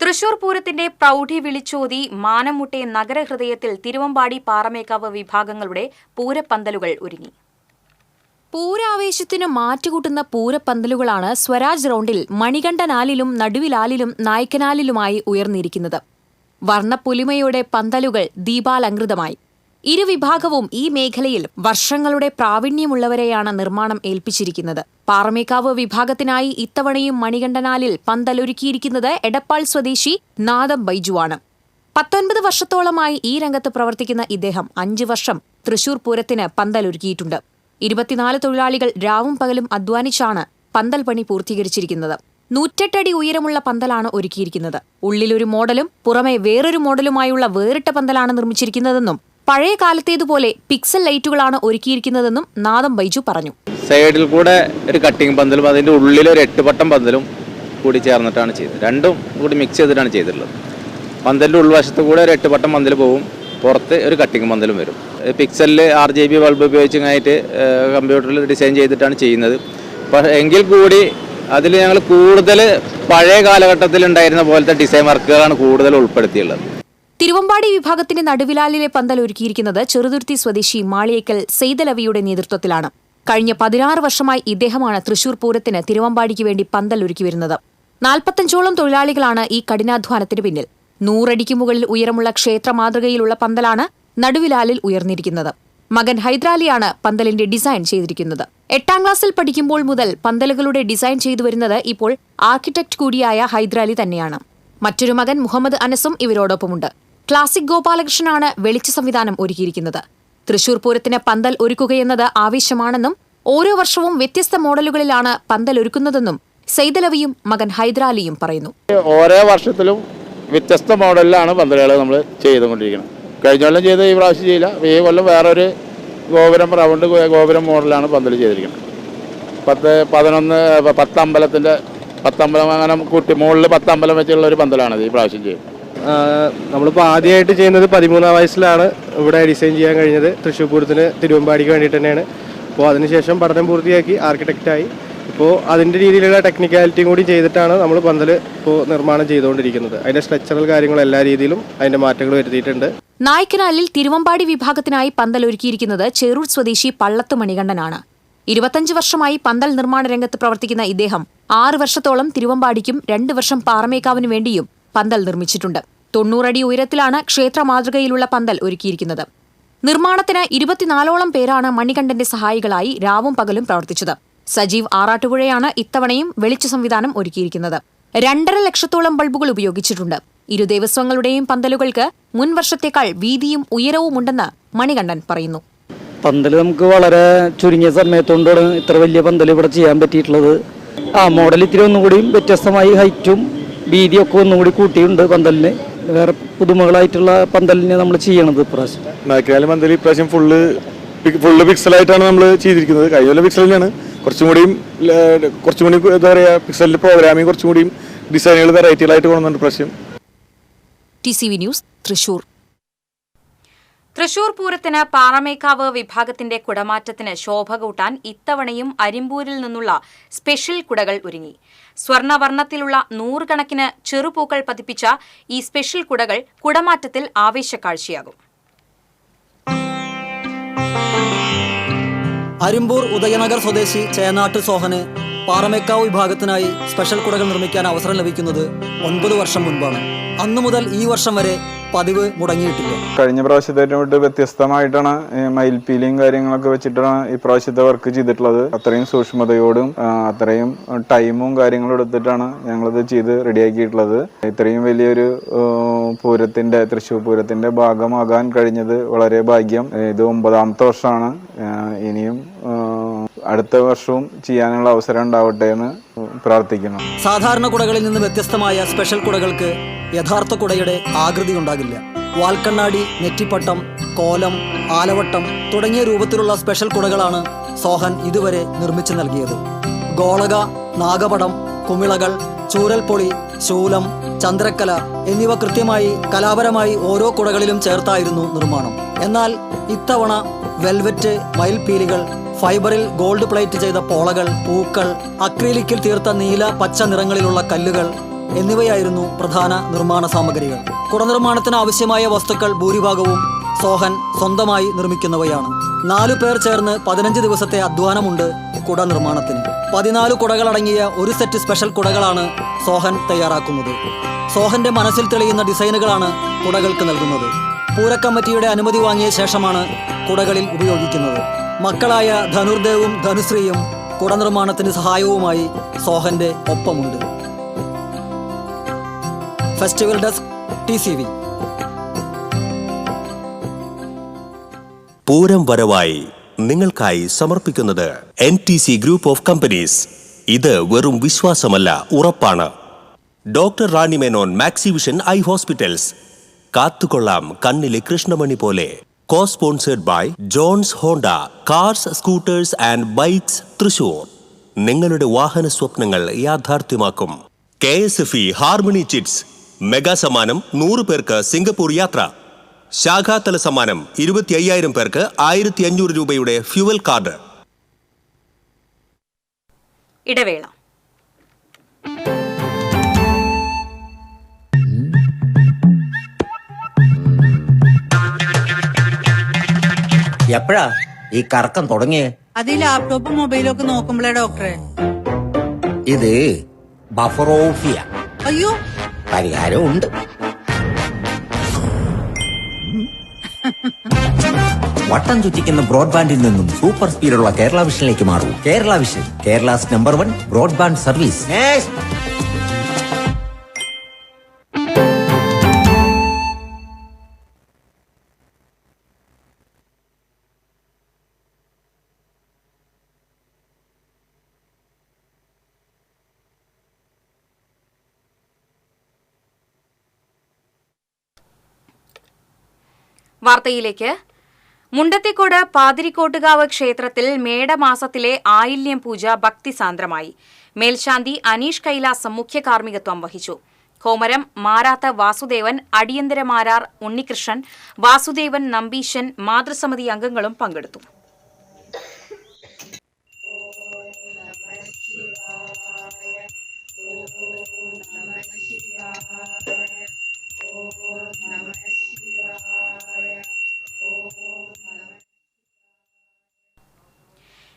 S1: തൃശൂർ പൂരത്തിന്റെ പ്രൗഢി വിളിച്ചോതി മാനമുട്ടെ നഗരഹൃദയത്തിൽ തിരുവമ്പാടി പാറമേക്കാവ് വിഭാഗങ്ങളുടെ പൂരപ്പന്തലുകൾ ഒരുങ്ങി. പൂരാവേശത്തിന് മാറ്റുകൂട്ടുന്ന പൂരപ്പന്തലുകളാണ് സ്വരാജ് റൗണ്ടിൽ മണികണ്ഠനാലിലും നടുവിലാലിലും നായ്ക്കനാലിലുമായി ഉയർന്നിരിക്കുന്നത്. വർണ്ണപ്പൊലിമയോടെ പന്തലുകൾ ദീപാലങ്കൃതമായി. ഇരുവിഭാഗവും ഈ മേഖലയിൽ വർഷങ്ങളുടെ പ്രാവീണ്യമുള്ളവരെയാണ് നിർമ്മാണം ഏൽപ്പിച്ചിരിക്കുന്നത്. പാറമേക്കാവ് വിഭാഗത്തിനായി ഇത്തവണയും മണികണ്ഠനാലിൽ പന്തലൊരുക്കിയിരിക്കുന്നത് എടപ്പാൾ സ്വദേശി നാദം ബൈജുവാണ്. 19 വർഷത്തോളമായി ഈ രംഗത്ത് പ്രവർത്തിക്കുന്ന ഇദ്ദേഹം 5 വർഷം തൃശൂർ പൂരത്തിന് പന്തലൊരുക്കിയിട്ടുണ്ട്. 24 തൊഴിലാളികൾ രാവും പകലും അധ്വാനിച്ചാണ് പന്തൽ പണി പൂർത്തീകരിച്ചിരിക്കുന്നത്. 108 അടി ഉയരമുള്ള പന്തലാണ് ഒരുക്കിയിരിക്കുന്നത്. ഉള്ളിലൊരു മോഡലും പുറമെ വേറൊരു മോഡലുമായുള്ള വേറിട്ട പന്തലാണ് നിർമ്മിച്ചിരിക്കുന്നതെന്നും പഴയ കാലത്തേതുപോലെ പിക്സൽ ലൈറ്റുകളാണ് ഒരുക്കിയിരിക്കുന്നതെന്നും നാദം ബൈജു പറഞ്ഞു.
S10: സൈഡിൽ കൂടെ ഒരു കട്ടിംഗ് പന്തലും അതിൻ്റെ ഉള്ളിൽ ഒരു 8 പട്ടം പന്തലും കൂടി ചേർന്നിട്ടാണ് ചെയ്തത്. രണ്ടും കൂടി മിക്സ് ചെയ്തിട്ടാണ് ചെയ്തിട്ടുള്ളത്. പന്തലിൻ്റെ ഉൾവശത്ത് കൂടെ ഒരു 8 പട്ടം പന്തൽ പോവും, പുറത്ത് ഒരു കട്ടിംഗ് പന്തലും വരും. പിക്സലിൽ RGB ബൾബ് ഉപയോഗിച്ചായിട്ട് കമ്പ്യൂട്ടറിൽ ഡിസൈൻ ചെയ്തിട്ടാണ് ചെയ്യുന്നത്. എങ്കിൽ കൂടി അതിൽ ഞങ്ങൾ കൂടുതൽ പഴയ കാലഘട്ടത്തിൽ ഉണ്ടായിരുന്ന പോലത്തെ ഡിസൈൻ വർക്കുകളാണ് കൂടുതൽ ഉൾപ്പെടുത്തിയുള്ളത്.
S1: തിരുവമ്പാടി വിഭാഗത്തിന്റെ നടുവിലാലിലെ പന്തൽ ഒരുക്കിയിരിക്കുന്നത് ചെറുതുരുത്തി സ്വദേശി മാളിയേക്കൽ സെയ്തലവിയുടെ നേതൃത്വത്തിലാണ്. കഴിഞ്ഞ 16 വർഷമായി ഇദ്ദേഹമാണ് തൃശൂർ പൂരത്തിന് തിരുവമ്പാടിക്ക് വേണ്ടി പന്തൽ ഒരുക്കി വരുന്നത്. 45ഓളം തൊഴിലാളികളാണ് ഈ കഠിനാധ്വാനത്തിന് പിന്നിൽ. 100 അടിക്ക് മുകളിൽ ഉയരമുള്ള ക്ഷേത്ര മാതൃകയിലുള്ള പന്തലാണ് നടുവിലാലിൽ ഉയർന്നിരിക്കുന്നത്. മകൻ ഹൈദരാലിയാണ് പന്തലിന്റെ ഡിസൈൻ ചെയ്തിരിക്കുന്നത്. 8ാം ക്ലാസ്സിൽ പഠിക്കുമ്പോൾ മുതൽ പന്തലുകളുടെ ഡിസൈൻ ചെയ്തു വരുന്നത് ഇപ്പോൾ ആർക്കിടെക്ട് കൂടിയായ ഹൈദരാലി തന്നെയാണ്. മറ്റൊരു മകൻ മുഹമ്മദ് അനസും ഇവരോടൊപ്പമുണ്ട്. ക്ലാസിക് ഗോപാലകൃഷ്ണനാണ് വെളിച്ച സംവിധാനം ഒരുക്കിയിരിക്കുന്നത്. തൃശൂർ പൂരത്തിന് പന്തൽ ഒരുക്കുകയെന്നത് ആവേശമാണെന്നും ഓരോ വർഷവും വ്യത്യസ്ത മോഡലുകളിലാണ് പന്തൽ ഒരുക്കുന്നതെന്നും സെയ്തലവിയും മകൻ ഹൈദരാലിയും പറയുന്നു.
S11: ഓരോ വർഷത്തിലും വ്യത്യസ്ത മോഡലിലാണ് പന്തലുകൾ നമ്മൾ ചെയ്തുകൊണ്ടിരിക്കുന്നത്. കഴിഞ്ഞ കൊല്ലം ചെയ്ത് ഈ പ്രാവശ്യം ചെയ്യില്ല. ഈ കൊല്ലം വേറൊരു ഗോപുരം റൗണ്ട് ഗോപുരം മോഡലാണ് പന്തൽ ചെയ്തിരിക്കുന്നത്. 10 അമ്പലത്തിൻ്റെ 10 അമ്പലം അങ്ങനെ കൂട്ടി മുകളിൽ 10 അമ്പലം വെച്ചുള്ള ഒരു പന്തലാണ് ഈ പ്രാവശ്യം ചെയ്യുന്നത്.
S12: നമ്മളിപ്പോൾ ആദ്യമായിട്ട് ചെയ്യുന്നത് 13ാം വയസ്സിലാണ് ഇവിടെ ഡിസൈൻ ചെയ്യാൻ കഴിഞ്ഞത്. തൃശ്ശൂർ പൂരത്തിന് തിരുവമ്പാടിക്ക് വേണ്ടിയിട്ട് തന്നെയാണ്. അപ്പോൾ അതിനുശേഷം പഠനം പൂർത്തിയാക്കി ആർക്കിടെക്റ്റായി. ഇപ്പോൾ അതിൻ്റെ രീതിയിലുള്ള ടെക്നിക്കാലിറ്റിയും കൂടി ചെയ്തിട്ടാണ് നമ്മൾ പന്തൽ ഇപ്പോൾ നിർമ്മാണം ചെയ്തുകൊണ്ടിരിക്കുന്നത്. അതിൻ്റെ സ്ട്രക്ചറൽ കാര്യങ്ങൾ എല്ലാ രീതിയിലും അതിൻ്റെ മാറ്റങ്ങൾ വരുത്തിയിട്ടുണ്ട്.
S1: നായ്ക്കനാലിൽ തിരുവമ്പാടി വിഭാഗത്തിനായി പന്തൽ ഒരുക്കിയിരിക്കുന്നത് ചെറൂർ സ്വദേശി പള്ളത്ത് മണികണ്ഠനാണ്. 25 വർഷമായി പന്തൽ നിർമ്മാണ രംഗത്ത് പ്രവർത്തിക്കുന്ന ഇദ്ദേഹം 6 വർഷത്തോളം തിരുവമ്പാടിക്കും 2 വർഷം പാറമേക്കാവിനു വേണ്ടിയും പന്തൽ നിർമ്മിച്ചിട്ടുണ്ട്. 90 അടി ഉയരത്തിലാണ് ക്ഷേത്ര മാതൃകയിലുള്ള പന്തൽ ഒരുക്കിയിരിക്കുന്നത്. നിർമ്മാണത്തിന് 24ഓളം പേരാണ് മണികണ്ഠന്റെ സഹായികളായി രാവും പകലും പ്രവർത്തിച്ചത്. സജീവ് ആറാട്ടുപുഴയാണ് ഇത്തവണയും വെളിച്ച സംവിധാനം ഒരുക്കിയിരിക്കുന്നത്. 2.5 ലക്ഷത്തോളം ബൾബുകൾ ഉപയോഗിച്ചിട്ടുണ്ട്. ഇരു ദേവസ്വങ്ങളുടെയും പന്തലുകൾക്ക് മുൻ വർഷത്തേക്കാൾ വീതിയും ഉയരവും ഉണ്ടെന്ന് മണികണ്ഠൻ പറയുന്നു.
S13: പന്തൽ നമുക്ക് വളരെ ചുരുങ്ങിയ സമയത്തോണ്ടാണ് ഇത്ര വലിയ പന്തൽ ഇവിടെ ചെയ്യാൻ പറ്റിയിട്ടുള്ളത്. മോഡൽ ഇത്തിരി ഒന്നുകൂടിയും വ്യത്യസ്തമായി ഹൈറ്റും വീതിയൊക്കെ ഒന്നുകൂടി കൂട്ടിയുണ്ട് പന്തലിന്. വേറെ പുതുമകളായിട്ടുള്ള പന്തലിനെ നമ്മൾ ചെയ്യണത് ഇപ്രാവശ്യം.
S11: നായ്ക്കനാല് പന്തൽ ഇപ്രാവശ്യം ഫുള്ള് പിക്സലായിട്ടാണ് നമ്മൾ ചെയ്തിരിക്കുന്നത്. കഴിഞ്ഞ കൊല്ലം പിക്സൽ തന്നെയാണ്. കുറച്ചും കൂടി എന്താ പറയുക, പിക്സലിൻ്റെ പ്രോഗ്രാമിങ് കുറച്ചും കൂടിയും ഡിസൈനുകൾ വെറൈറ്റികളായിട്ട് കൊണ്ടുവന്നിട്ടുണ്ട് പ്രാവശ്യം.
S1: TCV news Thrissur. തൃശൂർ പൂരത്തിന് പാറമേക്കാവ് വിഭാഗത്തിന്റെ കുടമാറ്റത്തിന് ശോഭ കൂട്ടാൻ ഇത്തവണയും അരിമ്പൂരിൽ നിന്നുള്ള സ്പെഷ്യൽ കുടകൾ ഒരുങ്ങി. സ്വർണ്ണവർണ്ണത്തിലുള്ള 100 കണക്കിന് ചെറുപൂക്കൾ പതിപ്പിച്ച ഈ സ്പെഷ്യൽ കുടകൾ കുടമാറ്റത്തിൽ ആവേശക്കാഴ്ചയാകും.
S14: അരിമ്പൂർ ഉദയനഗർ സ്വദേശി ചേനാട്ട് സോഹന് പാറമേക്കാവ് വിഭാഗത്തിനായി സ്പെഷ്യൽ കുടകൾ നിർമ്മിക്കാൻ അവസരം ലഭിക്കുന്നത് 9 വർഷം മുൻപാണ്. അന്നു മുതൽ ഈ വർഷം വരെ പതിവ് മുടങ്ങിയിട്ടില്ല.
S11: കഴിഞ്ഞ പ്രാവശ്യത്തെ വ്യത്യസ്തമായിട്ടാണ് മയിൽപ്പീലിയും കാര്യങ്ങളൊക്കെ വെച്ചിട്ടാണ് ഈ പ്രാവശ്യത്തെ വർക്ക് ചെയ്തിട്ടുള്ളത്. അത്രയും സൂക്ഷ്മതയോടും അത്രയും ടൈമും കാര്യങ്ങളും എടുത്തിട്ടാണ് ഞങ്ങളിത് ചെയ്ത് റെഡിയാക്കിയിട്ടുള്ളത്. ഇത്രയും വലിയൊരു പൂരത്തിന്റെ, തൃശ്ശൂർ പൂരത്തിന്റെ ഭാഗമാകാൻ കഴിഞ്ഞത് വളരെ ഭാഗ്യം. ഇത് 9ാമത്തെ വർഷമാണ്. ഇനിയും അടുത്ത വർഷവും ചെയ്യാനുള്ള അവസരം ഉണ്ടാവട്ടെ എന്ന് പ്രാർത്ഥിക്കുന്നു.
S14: സാധാരണ കുടകളിൽ നിന്ന് വ്യത്യസ്തമായ സ്പെഷ്യൽ കുടകൾക്ക് യഥാർത്ഥ കുടയുടെ ആകൃതി ഉണ്ടാകില്ല. വാൽക്കണ്ണാടി, നെറ്റിപ്പട്ടം, കോലം, ആലവട്ടം തുടങ്ങിയ രൂപത്തിലുള്ള സ്പെഷ്യൽ കുടകളാണ് സോഹൻ ഇതുവരെ നിർമ്മിച്ചു നൽകിയത്. ഗോളക, നാഗപടം, കുമിളകൾ, ചൂരൽപ്പൊളി, ശൂലം, ചന്ദ്രക്കല എന്നിവ കൃത്യമായി കലാപരമായി ഓരോ കുടകളിലും ചേർത്തായിരുന്നു നിർമ്മാണം. എന്നാൽ ഇത്തവണ വെൽവെറ്റ്, മയിൽപീലികൾ, ഫൈബറിൽ ഗോൾഡ് പ്ലേറ്റ് ചെയ്ത പോളകൾ, പൂക്കൾ, അക്രിലിക്കിൽ തീർത്ത നീല, പച്ച നിറങ്ങളിലുള്ള കല്ലുകൾ എന്നിവയായിരുന്നു പ്രധാന നിർമ്മാണ സാമഗ്രികൾ. കുട നിർമ്മാണത്തിന് ആവശ്യമായ വസ്തുക്കൾ ഭൂരിഭാഗവും സോഹൻ സ്വന്തമായി നിർമ്മിക്കുന്നവയാണ്. 4 പേർ ചേർന്ന് 15 ദിവസത്തെ അധ്വാനമുണ്ട് കുട നിർമ്മാണത്തിന്. 14 കുടകളടങ്ങിയ ഒരു സെറ്റ് സ്പെഷ്യൽ കുടകളാണ് സോഹൻ തയ്യാറാക്കുന്നത്. സോഹന്റെ മനസ്സിൽ തെളിയുന്ന ഡിസൈനുകളാണ് കുടകൾക്ക് നൽകുന്നത്. പൂരക്കമ്മിറ്റിയുടെ അനുമതി വാങ്ങിയ ശേഷമാണ് കുടകളിൽ ഉപയോഗിക്കുന്നത്. മക്കളായ ധനുർദേവും ധനുശ്രീയും കുട നിർമ്മാണത്തിന് സഹായവുമായി സോഹന്റെ ഒപ്പമുണ്ട്. Festival desk, TCV.
S3: പൂരം വരവായി നിങ്ങൾക്കായി സമർപ്പിക്കുന്നത് NTC ഗ്രൂപ്പ് ഓഫ് കമ്പനീസ്. ഇത് വെറും വിശ്വാസമല്ല, ഉറപ്പാണ്. Doctor Rani Menon Maxivision eye hospitals. കാത്തുകൊള്ളാം കണ്ണിലെ കൃഷ്ണമണി പോലെ. Co-sponsored by Johns Honda cars, scooters and bikes, Thrissur. നിങ്ങളുടെ വാഹന സ്വപ്നങ്ങൾ യാഥാർത്ഥ്യമാക്കും. KSFE harmony chits. മെഗാ സമ്മാനം 100 പേർക്ക് സിംഗപ്പൂർ യാത്ര. ശാഖാതല സമ്മാനം 25,000 പേർക്ക് 1,500 രൂപയുടെ ഫ്യൂവൽ കാർഡ്.
S1: ഇടവേള.
S15: എപ്പോഴാ ഈ കറക്കം തുടങ്ങിയേ?
S16: അത് ഈ ലാപ്ടോപ്പും മൊബൈലും ഒക്കെ നോക്കുമ്പോഴേ ഡോക്ടറെ.
S15: ഇത് ബഫറോഫിയ.
S16: അയ്യോ,
S15: പരിഹാരമുണ്ട്. വട്ടം ചുറ്റിക്കുന്ന ബ്രോഡ്ബാൻഡിൽ നിന്നും സൂപ്പർ സ്പീഡുള്ള കേരള വിഷനിലേക്ക് മാറൂ. Kerala vision, Kerala's number 1 broadband service.
S1: വാർത്തയിലേക്ക്. മുണ്ടത്തിക്കോട് പാതിരിക്കോട്ടുകാവ് ക്ഷേത്രത്തിൽ മേടമാസത്തിലെ ആയില്യം പൂജ ഭക്തിസാന്ദ്രമായി. മേൽശാന്തി അനീഷ് കൈലാസ് മുഖ്യ കാർമ്മികത്വം വഹിച്ചു. കോമരം മാരാത്ത വാസുദേവൻ, അടിയന്തര മാരാർ ഉണ്ണികൃഷ്ണൻ, വാസുദേവൻ നമ്പീശൻ, മാതൃസമിതി അംഗങ്ങളും പങ്കെടുത്തു.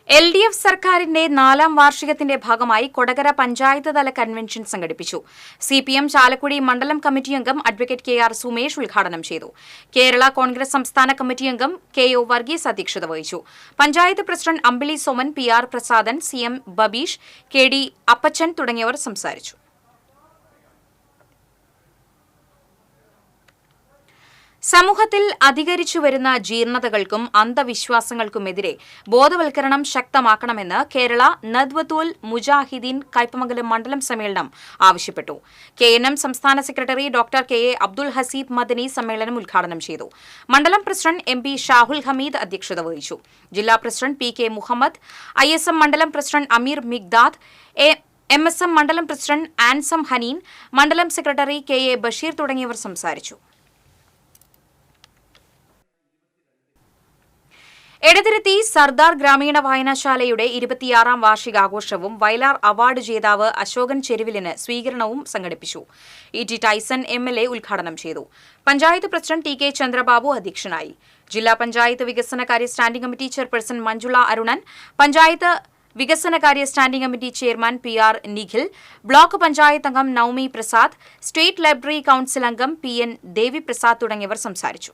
S1: LDF സർക്കാരിന്റെ 4ാം വാർഷികത്തിന്റെ ഭാഗമായി കൊടകര പഞ്ചായത്ത് തല കൺവെൻഷൻ സംഘടിപ്പിച്ചു. CPM ചാലക്കുടി മണ്ഡലം കമ്മിറ്റി അംഗം അഡ്വക്കേറ്റ് KR സുമേഷ് ഉദ്ഘാടനം ചെയ്തു. കേരള കോൺഗ്രസ് സംസ്ഥാന കമ്മിറ്റി അംഗം KO വർഗീസ് അധ്യക്ഷത വഹിച്ചു. Panchayat president Ambili Soman, PR Prasadan, CM Babeesh, KD Appachan തുടങ്ങിയവർ സംസാരിച്ചു. സമൂഹത്തിൽ അധികരിച്ചുവരുന്ന ജീർണതകൾക്കും അന്ധവിശ്വാസങ്ങൾക്കുമെതിരെ ബോധവൽക്കരണം ശക്തമാക്കണമെന്ന് കേരള നദ്വത്തുൽ മുജാഹിദീൻ കയ്പമംഗലം മണ്ഡലം സമ്മേളനം ആവശ്യപ്പെട്ടു. KNM സംസ്ഥാന secretary doctor KA Abdul Haseeb Madani സമ്മേളനം ഉദ്ഘാടനം ചെയ്തു. മണ്ഡലം പ്രസിഡന്റ് MP ഷാഹുൽ ഹമീദ് അധ്യക്ഷത വഹിച്ചു. ജില്ലാ പ്രസിഡന്റ് PK മുഹമ്മദ്, ISM മണ്ഡലം പ്രസിഡന്റ് അമീർ മിഗ്ദാദ്, MSM മണ്ഡലം പ്രസിഡന്റ് ആൻസം ഹനീൻ, മണ്ഡലം സെക്രട്ടറി KA ബഷീർ തുടങ്ങിയവർ സംസാരിച്ചു. എടതിരുത്തി സർദാർ ഗ്രാമീണ വായനശാലയുടെ 26ാം വാർഷികാഘോഷവും വയലാർ അവാർഡ് ജേതാവ് അശോകൻ ചെരുവിലിന് സ്വീകരണവും സംഘടിപ്പിച്ചു. ET ടൈസൺ MLA ഉദ്ഘാടനം ചെയ്തു. പഞ്ചായത്ത് പ്രസിഡന്റ് TK ചന്ദ്രബാബു അധ്യക്ഷനായി. ജില്ലാ പഞ്ചായത്ത് വികസനകാര്യ standing committee chairperson Manjula Arunan, panchayat വികസനകാര്യ standing committee chairman PR Nikhil, block panchayat അംഗം Naumi Prasad, state library council അംഗം PN ദേവി പ്രസാദ് തുടങ്ങിയവർ സംസാരിച്ചു.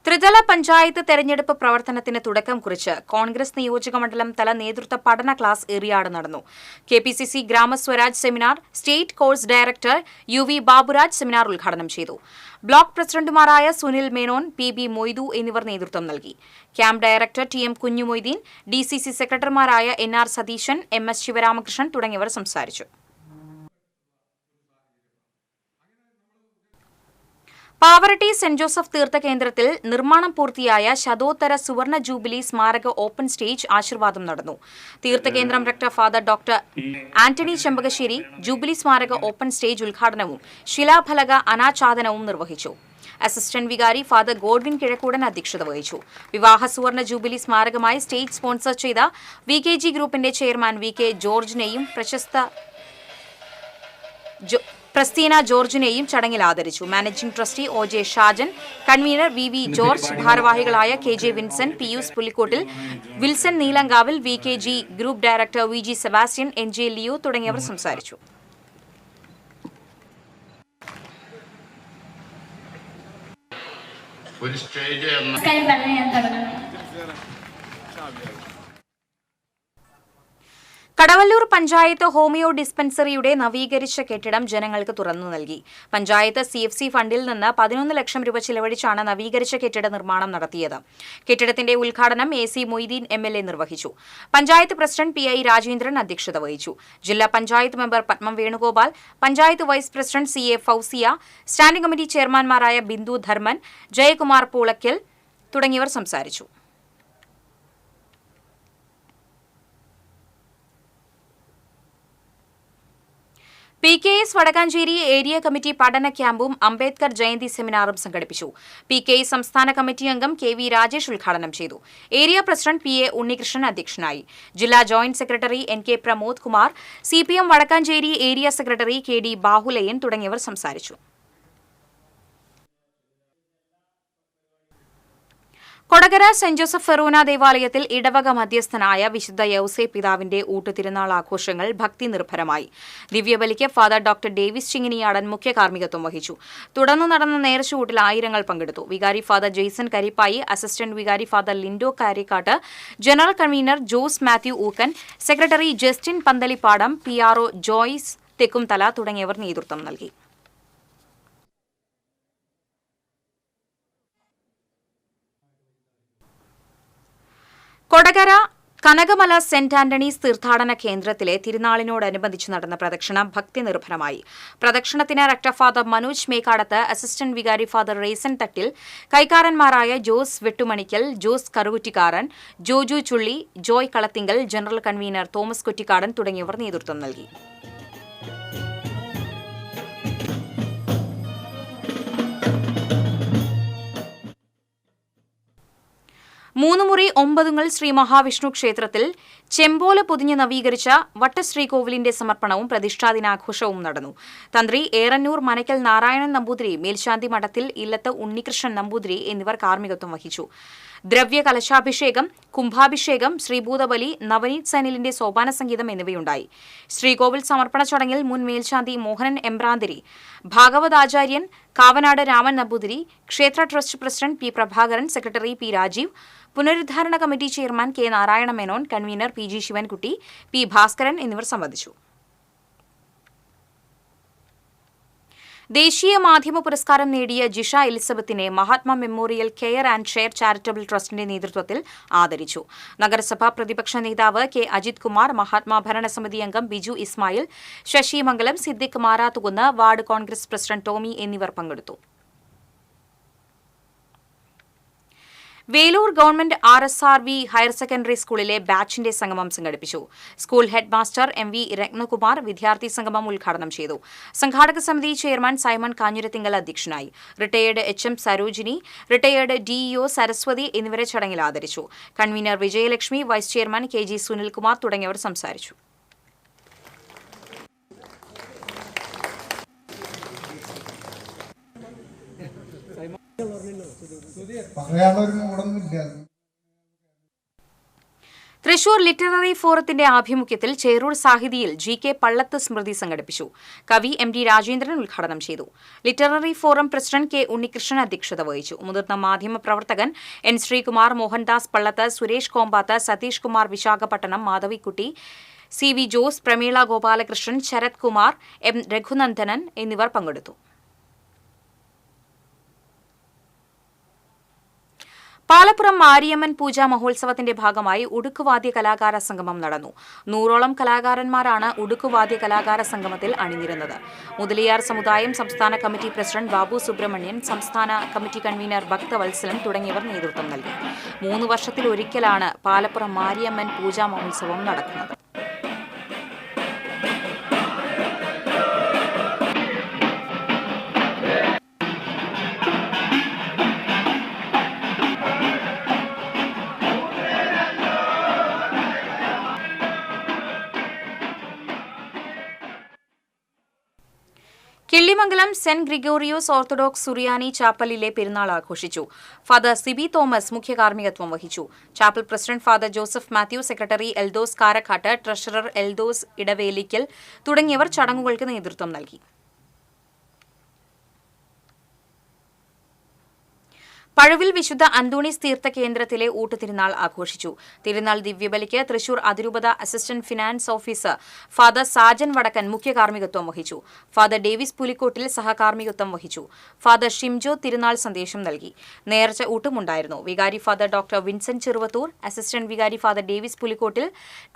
S1: ത്രിതല പഞ്ചായത്ത് തെരഞ്ഞെടുപ്പ് പ്രവർത്തനത്തിന് തുടക്കം കുറിച്ച് കോൺഗ്രസ് നിയോജകമണ്ഡലം തല നേതൃത്വ പഠന ക്ലാസ് ഏറിയാട് നടന്നു. KPCC GramSwaraj seminar state course director UV Baburaj seminar ഉദ്ഘാടനം ചെയ്തു. ബ്ലോക്ക് പ്രസിഡന്റുമാരായ സുനിൽ മേനോൻ, PB മൊയ്തു എന്നിവർ നേതൃത്വം നൽകി. Camp director TM Kunjumoideen, DCC സെക്രട്ടറിമാരായ NR സതീശൻ, MS ശിവരാമകൃഷ്ണൻ തുടങ്ങിയവർ സംസാരിച്ചു. പാവറട്ടി സെന്റ് ജോസഫ് തീർത്ഥകേന്ദ്രത്തിൽ നിർമ്മാണം പൂർത്തിയായ ശതോത്തര സുവർണ ജൂബിലി സ്മാരക ഓപ്പൺ സ്റ്റേജ് ആശീർവാദം നടന്നു. തീർത്ഥകേന്ദ്രം rector father doctor Antony Chempakassery jubilee സ്മാരക ഓപ്പൺ സ്റ്റേജ് ഉദ്ഘാടനവും ശിലാഫലക അനാച്ഛാദനവും നിർവഹിച്ചു. അസിസ്റ്റന്റ് വികാരി ഫാദർ ഗോഡ്വിൻ കിഴക്കൂടൻ അധ്യക്ഷത വഹിച്ചു. വിവാഹ സുവർണ ജൂബിലി സ്മാരകമായി സ്റ്റേജ് സ്പോൺസർ ചെയ്ത VKG ഗ്രൂപ്പിന്റെ ചെയർമാൻ VK ജോർജിനെയും പ്രസ്തീന ജോർജിനെയും ചടങ്ങിൽ ആദരിച്ചു. Managing trustee OJ Shajan, convener VV George, ഭാരവാഹികളായ KJ Vincent, Pius Pulikkottil, Wilson Neelankavil, VKG group director VG Sebastian, NJ Leo തുടങ്ങിയവർ സംസാരിച്ചു. കടവല്ലൂർ പഞ്ചായത്ത് ഹോമിയോ ഡിസ്പെൻസറിയുടെ നവീകരിച്ച കെട്ടിടം ജനങ്ങൾക്ക് തുറന്നു നൽകി. പഞ്ചായത്ത് CFC ഫണ്ടിൽ നിന്ന് 11 ലക്ഷം രൂപ ചിലവഴിച്ചാണ് നവീകരിച്ച കെട്ടിട നിർമ്മാണം നടത്തിയത്. കെട്ടിടത്തിന്റെ ഉദ്ഘാടനം AC മൊയ്തീൻ MLA നിർവഹിച്ചു. പഞ്ചായത്ത് പ്രസിഡന്റ് PI രാജേന്ദ്രൻ അധ്യക്ഷത വഹിച്ചു. ജില്ലാ panchayat member Padmam Venugopal, panchayat vice president CA Fousiya, standing committee ചെയർമാൻമാരായ ബിന്ദു ധർമ്മൻ, ജയകുമാർ പൂളയ്ക്കൽ തുടങ്ങിയവർ സംസാരിച്ചു. PKS വടക്കാഞ്ചേരി ഏരിയ കമ്മിറ്റി പഠന ക്യാമ്പും അംബേദ്കർ ജയന്തി സെമിനാറും സംഘടിപ്പിച്ചു. PKS സംസ്ഥാന കമ്മിറ്റി അംഗം KV രാജേഷ് ഉദ്ഘാടനം ചെയ്തു. ഏരിയ പ്രസിഡന്റ് PA ഉണ്ണികൃഷ്ണൻ അധ്യക്ഷനായി. ജില്ലാ joint secretary NK Pramod Kumar, CPM Vadakkanchery area secretary KD Bahulayan തുടങ്ങിയവർ സംസാരിച്ചു. കൊടകര സെന്റ് ജോസഫ് ഫെറൂന ദേവാലയത്തിൽ ഇടവക മധ്യസ്ഥനായ വിശുദ്ധ യൗസേ പിതാവിന്റെ ഊട്ടുതിരുനാൾ ആഘോഷങ്ങൾ ഭക്തി നിർഭരമായി. ദിവ്യബലിക്ക് ഫാദർ ഡോക്ടർ ഡേവിസ് ചിങ്ങിനിയാടൻ മുഖ്യ കാർമ്മികത്വം വഹിച്ചു. തുടർന്ന് നടന്ന നേർച്ചൂട്ടിൽ ആയിരങ്ങൾ പങ്കെടുത്തു. വികാരി ഫാദർ ജെയ്സൺ കരിപ്പായി, അസിസ്റ്റന്റ് വികാരി father Lindo Karikkatt, general convener Jose Mathew Ookken, secretary Justin Panthalippadam, PRO Joyce Thekkumthala തുടങ്ങിയവർ നേതൃത്വം നൽകി. കൊടകര കനകമല സെന്റ് ആന്റണീസ് തീർത്ഥാടന കേന്ദ്രത്തിലെ തിരുനാളിനോടനുബന്ധിച്ച് നടന്ന പ്രദക്ഷിണം ഭക്തി നിർഭരമായി. പ്രദക്ഷിണത്തിന് rector father Manoj Mekkadath, assistant വികാരി ഫാദർ റേസൻ തട്ടിൽ, കൈക്കാരന്മാരായ Jose Vettumanikkal, Jose Karukuttikkaran, Joju Chulli, Joy Kalathingal, general convener Thomas Kuttikkadan തുടങ്ങിയവർ നേതൃത്വം നൽകി. 3 മുറി 9 ശ്രീ മഹാവിഷ്ണു ക്ഷേത്രത്തിൽ ചെമ്പോല പൊതിഞ്ഞ് നവീകരിച്ച വട്ടശ്രീകോവിലിന്റെ സമർപ്പണവും പ്രതിഷ്ഠാദിനാഘോഷവും നടന്നു. തന്ത്രി ഏറന്നൂർ മനക്കൽ നാരായണൻ നമ്പൂതിരി, മേൽശാന്തി മഠത്തിൽ ഇല്ലത്ത് ഉണ്ണികൃഷ്ണൻ നമ്പൂതിരി എന്നിവർ കാർമ്മികത്വം വഹിച്ചു. ദ്രവ്യ കലശാഭിഷേകം, കുംഭാഭിഷേകം, ശ്രീഭൂതബലി, നവനീത് സനിലിന്റെ സോപാന സംഗീതം എന്നിവയുണ്ടായി. ശ്രീകോവിൽ സമർപ്പണ ചടങ്ങിൽ മുൻ മേൽശാന്തി മോഹനൻ എമ്പ്രാന്തിരി, ഭാഗവതാചാര്യൻ കാവനാട് രാമൻ നമ്പൂതിരി, ക്ഷേത്ര trust president P Prabhakaran, secretary P Rajeev, പുനരുദ്ധാരണ committee chairman K Narayana Menon, convener PG Sivankutty, P Bhaskaran എന്നിവർ സംബന്ധിച്ചു. ദേശീയ മാധ്യമ പുരസ്കാരം നേടിയ ജിഷ എലിസബത്തിനെ Mahatma memorial care and share charitable ട്രസ്റ്റിന്റെ നേതൃത്വത്തിൽ ആദരിച്ചു. നഗരസഭാ പ്രതിപക്ഷ നേതാവ് K അജിത് കുമാർ, മഹാത്മാ ഭരണസമിതി അംഗം ബിജു ഇസ്മായിൽ, ശശി മംഗലം, സിദ്ദിഖ് മാറാത്തുകുന്ന്, വാർഡ് കോൺഗ്രസ് പ്രസിഡന്റ് ടോമി എന്നിവർ പങ്കെടുത്തു. Velur government RSRV higher secondary സ്കൂളിലെ ബാച്ചിന്റെ സംഗമം സംഘടിപ്പിച്ചു. School head master MV Ratnakumar വിദ്യാർത്ഥി സംഗമം ഉദ്ഘാടനം ചെയ്തു. സംഘാടക സമിതി ചെയർമാൻ സൈമൺ കാഞ്ഞിരത്തിങ്കൽ അധ്യക്ഷനായി. Retired HM Sarojini, retired DEO Saraswathi എന്നിവരെ ചടങ്ങിൽ ആദരിച്ചു. Convener Vijayalakshmi, vice chairman KG Sunilkumar തുടങ്ങിയവർ സംസാരിച്ചു. തൃശൂർ ലിറ്റററി ഫോറത്തിന്റെ ആഭിമുഖ്യത്തിൽ ചേരൂർ സാഹിതിയിൽ GK പള്ളത്ത് സ്മൃതി സംഘടിപ്പിച്ചു. കവി MD രാജേന്ദ്രൻ ഉദ്ഘാടനം ചെയ്തു. Literary forum president K Unnikrishnan അധ്യക്ഷത വഹിച്ചു. മുതിർന്ന മാധ്യമ പ്രവർത്തകൻ N Sreekumar, Mohandas Pallath, Suresh Kombath, Satheesh Kumar Visakhapatnam, Madhavikutty, CV Jose, Prameela Gopalakrishnan, Sarath Kumar, M Raghunandanan എന്നിവർ പങ്കെടുത്തു. പാലപ്പുറം മാരിയമ്മൻ പൂജാ മഹോത്സവത്തിന്റെ ഭാഗമായി ഉടുക്കുവാദ്യ കലാകാര സംഗമം നടന്നു. 100ഓളം കലാകാരന്മാരാണ് ഉടുക്കുവാദ്യ കലാകാര സംഗമത്തിൽ അണിനിരുന്നത്. മുതലിയാർ സമുദായം സംസ്ഥാന കമ്മിറ്റി പ്രസിഡന്റ് ബാബു സുബ്രഹ്മണ്യൻ, സംസ്ഥാന കമ്മിറ്റി കൺവീനർ ഭക്തവത്സലൻ തുടങ്ങിയവർ നേതൃത്വം നൽകി. 3 വർഷത്തിലൊരിക്കലാണ് പാലപ്പുറം മാരിയമ്മൻ പൂജാ മഹോത്സവം നടക്കുന്നത്. കിള്ളിമംഗലം സെന്റ് ഗ്രിഗോറിയോസ് ഓർത്തഡോക്സ് സുറിയാനി ചാപ്പലിലെ പെരുന്നാൾ ആഘോഷിച്ചു. ഫാദർ സിബി തോമസ് മുഖ്യ കാർമ്മികത്വം വഹിച്ചു. Chapel president father Joseph Mathew, secretary Eldhose Karakkatt, treasurer Eldhose Idavelikkal തുടങ്ങിയവർ ചടങ്ങുകൾക്ക് നേതൃത്വം നൽകി. പഴുവിൽ വിശുദ്ധ അന്തോണീസ് തീർത്ഥ കേന്ദ്രത്തിലെ ഊട്ടുതിരുനാൾ ആഘോഷിച്ചു. തിരുനാൾ ദിവ്യബലിക്ക് തൃശൂർ അതിരൂപത assistant finance officer father Sajan വടക്കൻ മുഖ്യ കാർമ്മികത്വം വഹിച്ചു. ഫാദർ ഡേവിസ് പുലിക്കോട്ടിൽ സഹകാർമ്മികത്വം വഹിച്ചു. ഫാദർ ഷിംജോ തിരുനാൾ സന്ദേശം നൽകി. നേർച്ച ഊട്ടുമുണ്ടായിരുന്നു. വികാരി father doctor Vincent Cheruvathur, assistant വികാരി ഫാദർ ഡേവിസ് പുലിക്കോട്ടിൽ,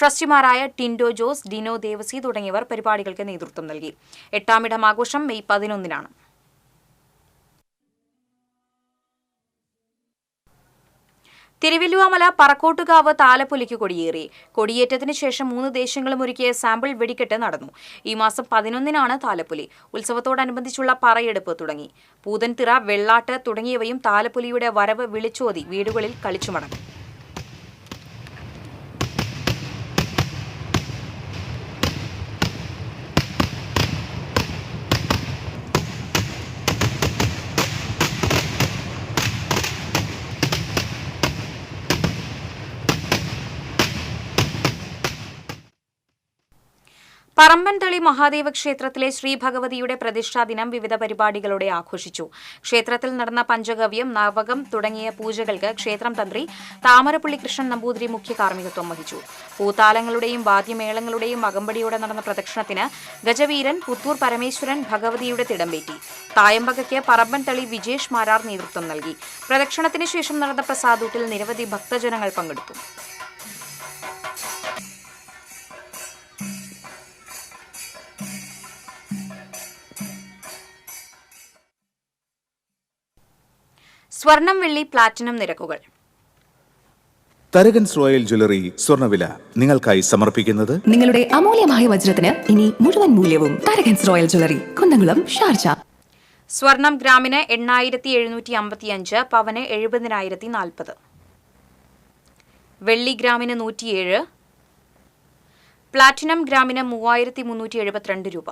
S1: ട്രസ്റ്റിമാരായ ടിൻഡോ ജോസ്, ഡിനോ ദേവസി തുടങ്ങിയവർ പരിപാടികൾക്ക് നേതൃത്വം നൽകി. 8ാം ആഘോഷം മെയ് 11-നാണ്. തിരുവല്ലുവാമല പറക്കോട്ടുകാവ് താലപ്പൊലിക്ക് കൊടിയേറി. കൊടിയേറ്റത്തിന് ശേഷം 3 ദേശങ്ങളും ഒരുക്കിയ സാമ്പിൾ വെടിക്കെട്ട് നടന്നു. ഈ മാസം 11-നാണ് താലപ്പൊലി. ഉത്സവത്തോടനുബന്ധിച്ചുള്ള പറയെടുപ്പ് തുടങ്ങി. പൂതൻതിറ, വെള്ളാട്ട് തുടങ്ങിയവയും താലപ്പൊലിയുടെ വരവ് വിളിച്ചോതി വീടുകളിൽ കളിച്ചു മടങ്ങും. പറമ്പൻതളി മഹാദേവ ക്ഷേത്രത്തിലെ ശ്രീഭഗവതിയുടെ പ്രതിഷ്ഠാ ദിനം വിവിധ പരിപാടികളോടെ ആഘോഷിച്ചു. ക്ഷേത്രത്തിൽ നടന്ന പഞ്ചഗവ്യം, നവകം തുടങ്ങിയ പൂജകൾക്ക് ക്ഷേത്രം തന്ത്രി താമരപ്പള്ളി കൃഷ്ണൻ നമ്പൂതിരി മുഖ്യ കാർമ്മികത്വം വഹിച്ചു. പൂത്താലങ്ങളുടെയും വാദ്യമേളങ്ങളുടെയും അകമ്പടിയോടെ നടന്ന പ്രദക്ഷിണത്തിന് ഗജവീരൻ, പുത്തൂർ പരമേശ്വരൻ ഭഗവതിയുടെ തിടമ്പേറ്റി. തായമ്പകയ്ക്ക് പറമ്പൻതളി വിജേഷ് മാരാർ നേതൃത്വം നൽകി. പ്രദക്ഷിണത്തിന് ശേഷം നടന്ന പ്രസാദൂട്ടിൽ നിരവധി ഭക്തജനങ്ങൾ പങ്കെടുത്തു. സ്വർണം, വെള്ളി, പ്ലാറ്റിനം നിരക്കുകൾ.
S17: തരകൻസ് റോയൽ ജ്വല്ലറി സ്വർണ്ണവില നിങ്ങൾക്കായി സമർപ്പിക്കുന്നത്
S18: നിങ്ങളുടെ അമൂല്യമായ വജ്രത്തിന് ഇനി മുഴുവൻ മൂല്യവും Tharakans royal jewellery, Kunnamkulam, Sharjah.
S1: സ്വർണം ഗ്രാമിന് 8,755, പവന് 70,040. വെള്ളി ഗ്രാമിന് 107, പ്ലാറ്റിനം ഗ്രാമിന് 3,372 രൂപ.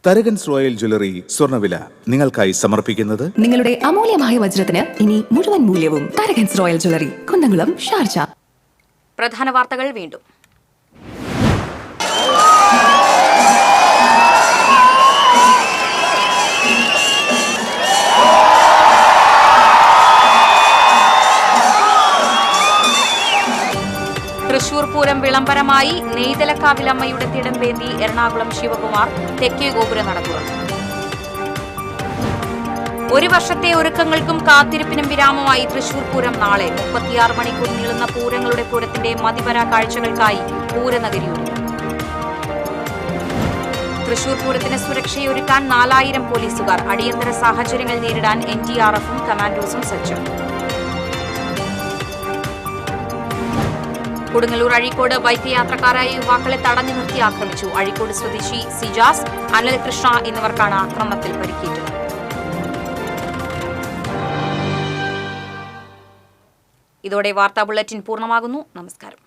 S17: തരകൻസ് റോയൽ ജ്വല്ലറി സ്വർണ്ണവില നിങ്ങൾക്കായി സമർപ്പിക്കുന്നത്
S18: നിങ്ങളുടെ അമൂല്യമായ വജ്രത്തിന് ഇനി മുഴുവൻ മൂല്യവും Tharakans royal jewellery, Kunnamkulam, Sharjah.
S1: പ്രധാന വാർത്തകൾ വീണ്ടും. തൃശൂർ പൂരം വിളംബരമായി. നെയ്തലക്കാവിലമ്മയുടെ തിടമ്പേന്തി എറണാകുളം ശിവകുമാർ തെക്കേ ഗോപുര നട തുറന്നു. 1 വർഷത്തെ ഒരുക്കങ്ങൾക്കും കാത്തിരിപ്പിനും വിരാമമായി തൃശൂർ പൂരം നാളെ. 36 മണിക്കൂർ നീളുന്ന പൂരങ്ങളുടെ പൂരത്തിന്റെ മതിവര കാഴ്ചകൾക്കായി പൂരനഗരി ഒരുങ്ങി. തൃശൂർ പൂരത്തിന് സുരക്ഷയൊരുക്കാൻ 4000 പോലീസുകാർ. അടിയന്തര സാഹചര്യങ്ങൾ നേരിടാൻ NDRF-ഉം കമാൻഡോസും സജ്ജം. കൊടുങ്ങല്ലൂർ അഴീക്കോട് ബൈക്ക് യാത്രക്കാരായ യുവാക്കളെ തടഞ്ഞു നിർത്തി ആക്രമിച്ചു. അഴീക്കോട് സ്വദേശി സിജാസ്, അനിൽകൃഷ്ണ എന്നിവർക്കാണ് ആക്രമണത്തിൽ പരിക്കേറ്റത്. ഇതോടെ വാർത്താ ബുള്ളറ്റിൻ പൂർണ്ണമാകുന്നു. നമസ്കാരം.